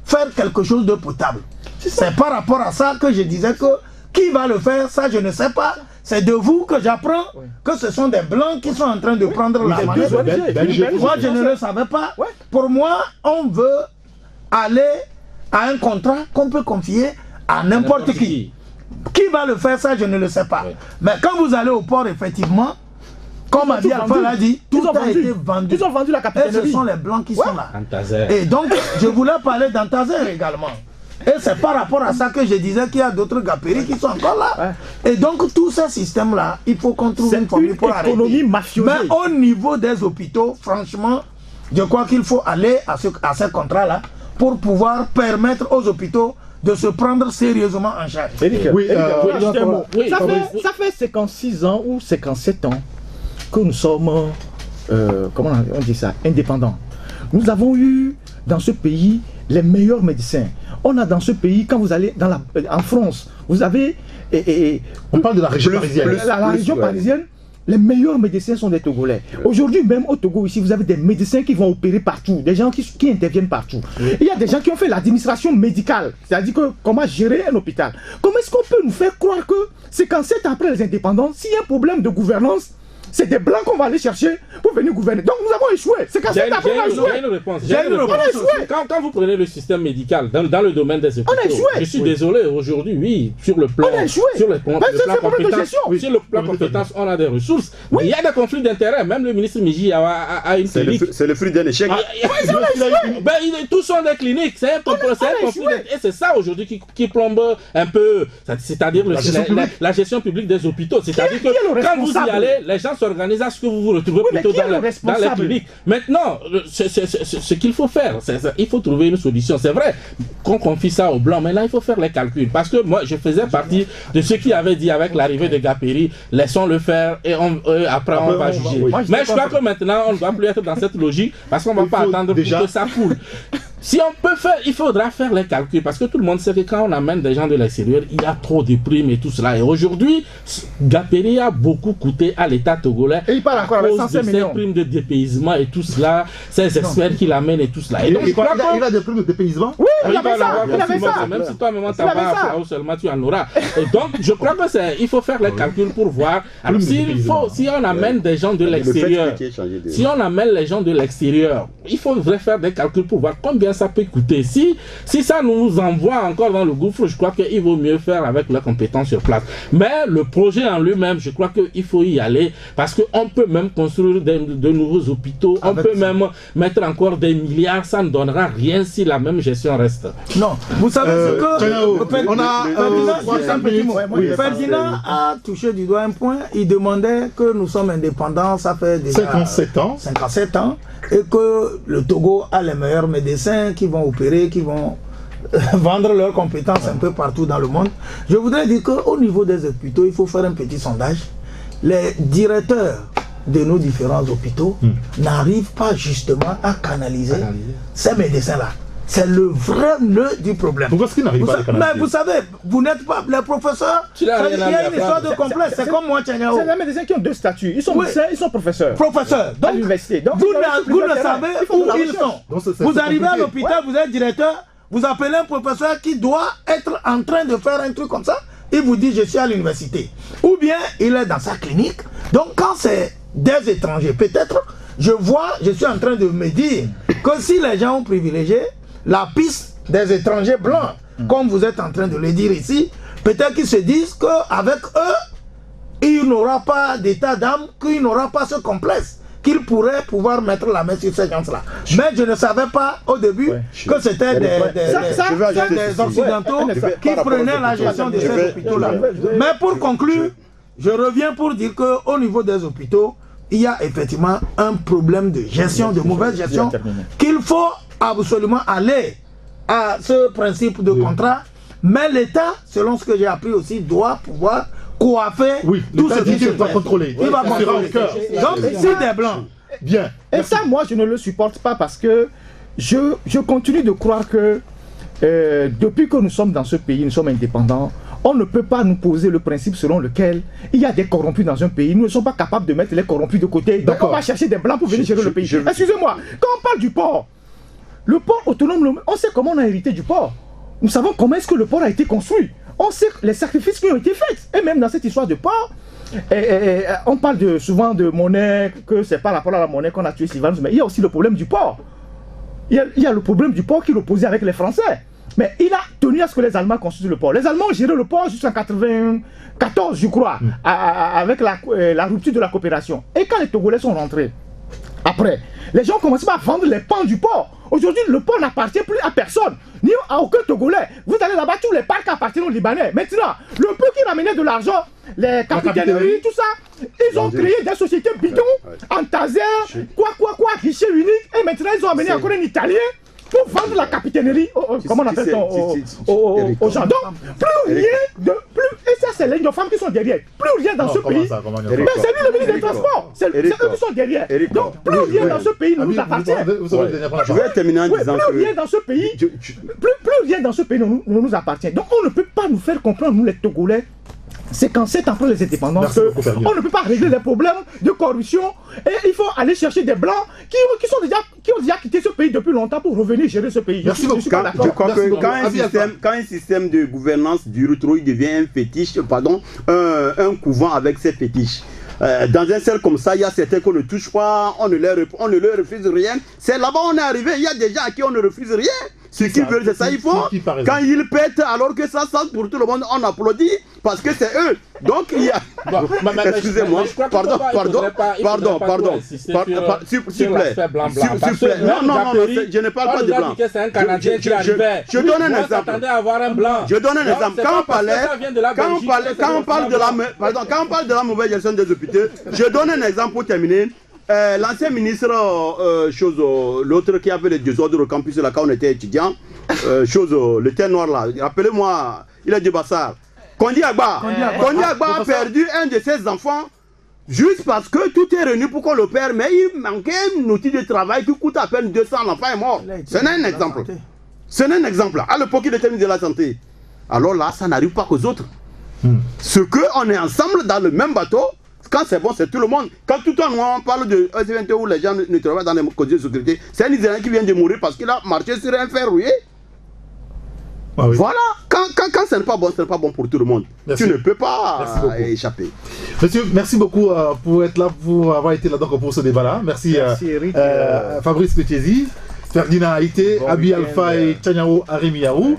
faire quelque chose de potable. C'est par rapport à ça que je disais que qui va le faire, ça je ne sais pas. C'est de vous que j'apprends que ce sont des blancs qui sont en train de prendre la manette. Moi je ne le savais pas. Pour moi, on veut aller à un contrat qu'on peut confier à n'importe qui. Qui va le faire, ça je ne le sais pas. Mais quand vous allez au port, effectivement, comme Abi Alpha l'a dit, tout a été vendu. Ils ont vendu la capitale. Et ce sont les blancs qui sont là. Et donc, je voulais parler d'Antazer également. Et c'est par rapport à ça que je disais qu'il y a d'autres Gapéry qui sont encore là. Et donc, tous ces systèmes-là, il faut qu'on trouve une formule pour arrêter. Mais au niveau des hôpitaux, franchement, je crois qu'il faut aller à ce contrat-là pour pouvoir permettre aux hôpitaux de se prendre sérieusement en charge. Ça fait 56 ans ou 57 ans que nous sommes, comment on dit ça, indépendants. Nous avons eu dans ce pays les meilleurs médecins. On a dans ce pays, quand vous allez en France, vous avez... on parle de la région parisienne. La région parisienne, les meilleurs médecins sont des Togolais. Aujourd'hui, même au Togo, ici, vous avez des médecins qui vont opérer partout, des gens qui interviennent partout. Il y a des gens qui ont fait l'administration médicale, c'est-à-dire que comment gérer un hôpital. Comment est-ce qu'on peut nous faire croire que 57 ans après les indépendances, s'il y a un problème de gouvernance, c'est des blancs qu'on va aller chercher pour venir gouverner. Donc nous avons échoué. C'est qu'à cette après on a échoué. J'ai une réponse. Quand vous prenez le système médical dans le domaine des hôpitaux, je suis désolé, aujourd'hui, oui, sur le plan compétence, sur le plan compétence, on a des ressources. Il y a des conflits d'intérêts. Même le ministre Miji a une clinique. C'est le fruit d'un échec. Tous sont des cliniques. C'est un conflit d'intérêts. Et c'est ça aujourd'hui qui plombe un peu, c'est-à-dire la gestion publique des hôpitaux. C'est-à-dire que quand vous y allez, les gens s'organisent à ce que vous vous retrouvez plutôt dans les cliniques. Maintenant, ce qu'il faut faire, il faut trouver une solution. C'est vrai qu'on confie ça aux Blancs, mais là, il faut faire les calculs. Parce que moi, je faisais partie de ceux qui avaient dit avec l'arrivée de Gapéry, laissons-le faire et après on va juger. Mais je crois que maintenant, on ne doit plus être dans cette logique parce qu'on ne va pas attendre pour que ça coule. Si on peut faire, il faudra faire les calculs parce que tout le monde sait que quand on amène des gens de l'extérieur, il y a trop de primes et tout cela. Et aujourd'hui, Gaperi a beaucoup coûté à l'État togolais. Et il parle encore avec 105 millions. Ces primes de dépaysement et tout cela, ces experts qui l'amènent et tout cela. Et donc, il a des primes de dépaysement? Oui, il avait ça. Même si toi-même tu n'as pas seulement tu en auras. Et donc, je crois que il faut faire les calculs pour voir. Alors, si on amène des gens de l'extérieur, si on amène les gens de l'extérieur, il faudrait faire des calculs pour voir combien ça peut coûter. Si ça nous envoie encore dans le gouffre, je crois qu'il vaut mieux faire avec leurs compétences sur place. Mais le projet en lui-même, je crois qu'il faut y aller parce qu'on peut même construire de nouveaux hôpitaux, on peut même mettre encore des milliards, ça ne donnera rien si la même gestion reste. Non, vous savez ce que Ferdinand a touché du doigt un point, il demandait que nous sommes indépendants, ça fait déjà 57 ans, et que le Togo a les meilleurs médecins qui vont opérer, qui vont vendre leurs compétences un peu partout dans le monde. Je voudrais dire qu'au niveau des hôpitaux, il faut faire un petit sondage. Les directeurs de nos différents hôpitaux n'arrivent pas justement à canaliser ces médecins-là. C'est le vrai nœud du problème. Pourquoi est-ce qu'ils n'arrivent pas à canaliser? Mais vous savez, vous n'êtes pas les professeurs. Il y a une histoire de complexe. C'est comme moi, Tchanyao. C'est les médecins qui ont deux statuts. Ils sont médecins, ils sont professeurs. Professeurs. À l'université. Vous ne savez où ils sont. Vous arrivez à l'hôpital, vous êtes directeur, vous appelez un professeur qui doit être en train de faire un truc comme ça. Il vous dit je suis à l'université. Ou bien il est dans sa clinique. Donc quand c'est des étrangers, peut-être, je suis en train de me dire que si les gens ont privilégié la piste des étrangers blancs, comme vous êtes en train de le dire ici, peut-être qu'ils se disent qu'avec eux, il n'aura pas d'état d'âme, qu'il n'aura pas ce complexe, qu'il pourrait pouvoir mettre la main sur ces gens-là. Mais je ne savais pas au début que c'était des Occidentaux qui prenaient la gestion de ces hôpitaux-là. Mais pour conclure, je reviens pour dire qu'au niveau des hôpitaux, il y a effectivement un problème de gestion, de mauvaise gestion, qu'il faut absolument aller à ce principe de contrat, mais l'État, selon ce que j'ai appris aussi, doit pouvoir coiffer tout ce qui se fait. Contrôler. Il va contrôler. Donc, c'est des blancs. Bien. Et ça, moi, je ne le supporte pas parce que je continue de croire que depuis que nous sommes dans ce pays, nous sommes indépendants, on ne peut pas nous poser le principe selon lequel il y a des corrompus dans un pays. Nous ne sommes pas capables de mettre les corrompus de côté. Donc on va chercher des blancs pour venir gérer le pays. Excusez-moi, quand on parle du port, le port autonome, on sait comment on a hérité du port. Nous savons comment est-ce que le port a été construit. On sait les sacrifices qui ont été faits. Et même dans cette histoire de port, on parle souvent de monnaie, que c'est par rapport à la monnaie qu'on a tué Sylvanus, mais il y a aussi le problème du port. Il y a le problème du port qui l'opposait avec les Français. Mais il a tenu à ce que les Allemands construisent le port. Les Allemands ont géré le port jusqu'en 1994, je crois, avec la rupture de la coopération. Et quand les Togolais sont rentrés, après, les gens ont commencé à vendre les pans du port. Aujourd'hui, le port n'appartient plus à personne, ni à aucun Togolais. Vous allez là-bas, tous les parcs appartiennent aux Libanais. Maintenant, le peu qui ramenait de l'argent, les capitaineries, tout ça, ils ont créé des sociétés bidons, en taser, quoi, guichet unique. Et maintenant, ils ont amené encore un Italien pour vendre la capitainerie, comment on appelle ça, aux gens. Donc, plus rien, et ça c'est les femmes qui sont derrière, plus rien dans ce pays. Mais c'est lui le ministre des Transports, c'est eux qui sont derrière. Donc, plus rien dans ce pays ne nous appartient. Je vais terminer en disant que... Plus rien dans ce pays, plus rien dans ce pays ne nous appartient. Donc, on ne peut pas nous faire comprendre, nous les Togolais, c'est qu'en 7 ans après les indépendances, on ne peut pas régler les problèmes de corruption et il faut aller chercher des blancs qui ont déjà quitté ce pays depuis longtemps pour revenir gérer ce pays. Je crois que quand un système de gouvernance dure trop, il devient un fétiche, un couvent avec ses fétiches. Dans un cercle comme ça, il y a certains qu'on ne touche pas, on ne leur refuse rien. C'est là-bas on est arrivé, il y a des gens à qui on ne refuse rien. Ce qu'ils veulent, c'est ça, il faut. Quand ils pètent, alors que ça sent pour tout le monde, on applaudit parce que c'est eux. Donc il y a. Excusez-moi, pardon. S'il vous plaît. Non, je ne parle pas de blanc. Je donne un exemple. Je donne un exemple. Quand on parle de la mauvaise gestion des hôpitaux, je donne un exemple pour terminer. L'ancien ministre, l'autre qui avait les désordres au campus là quand on était étudiant, le teint noir là, rappelez-moi, il est du Bassar. Kondi Agba a perdu un de ses enfants Juste parce que tout est réuni pour qu'on l'opère, mais il manquait un outil de travail qui coûte à peine 200, l'enfant est mort. Ce n'est un exemple. Ce n'est un exemple. À l'époque, il était ministre de la Santé. Alors là, ça n'arrive pas qu'aux autres. Ce qu'on est ensemble dans le même bateau, quand c'est bon, c'est tout le monde. Quand tout le monde on parle de EC21 où les gens ne travaillent dans les conditions de sécurité, c'est un Israélien qui vient de mourir parce qu'il a marché sur un fer rouillé. Ah oui. Voilà, quand ce n'est pas bon, ce n'est pas bon pour tout le monde. Merci. Tu ne peux pas échapper. Monsieur, merci beaucoup pour être là, pour avoir été là donc pour ce débat-là. Merci Eric, Fabrice Kutiezi, Ferdinand Haïté, Abi Alpha et Tchanyao Arimiaou.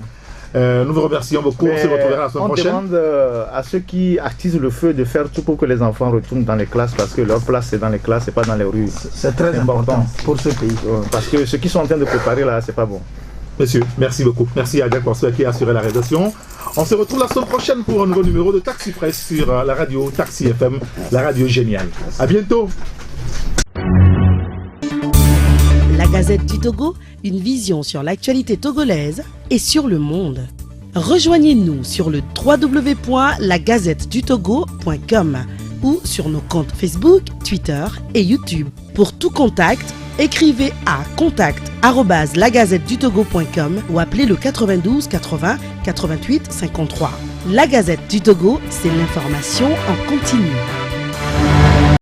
Nous vous remercions beaucoup. On se retrouvera la semaine prochaine. On demande à ceux qui attisent le feu de faire tout pour que les enfants retournent dans les classes parce que leur place c'est dans les classes, c'est pas dans les rues. C'est très important pour ce pays. Parce que ce qu'ils sont en train de préparer là, c'est pas bon. Monsieur, merci beaucoup. Merci à Jack Corso qui a assuré la réalisation. On se retrouve la semaine prochaine pour un nouveau numéro de Taxi Presse sur la radio Taxi FM, la radio géniale. À bientôt. La Gazette du Togo, une vision sur l'actualité togolaise et sur le monde. Rejoignez-nous sur le www.lagazettedutogo.com ou sur nos comptes Facebook, Twitter et YouTube. Pour tout contact, écrivez à contact@lagazettedutogo.com ou appelez le 92 80 88 53. La Gazette du Togo, c'est l'information en continu.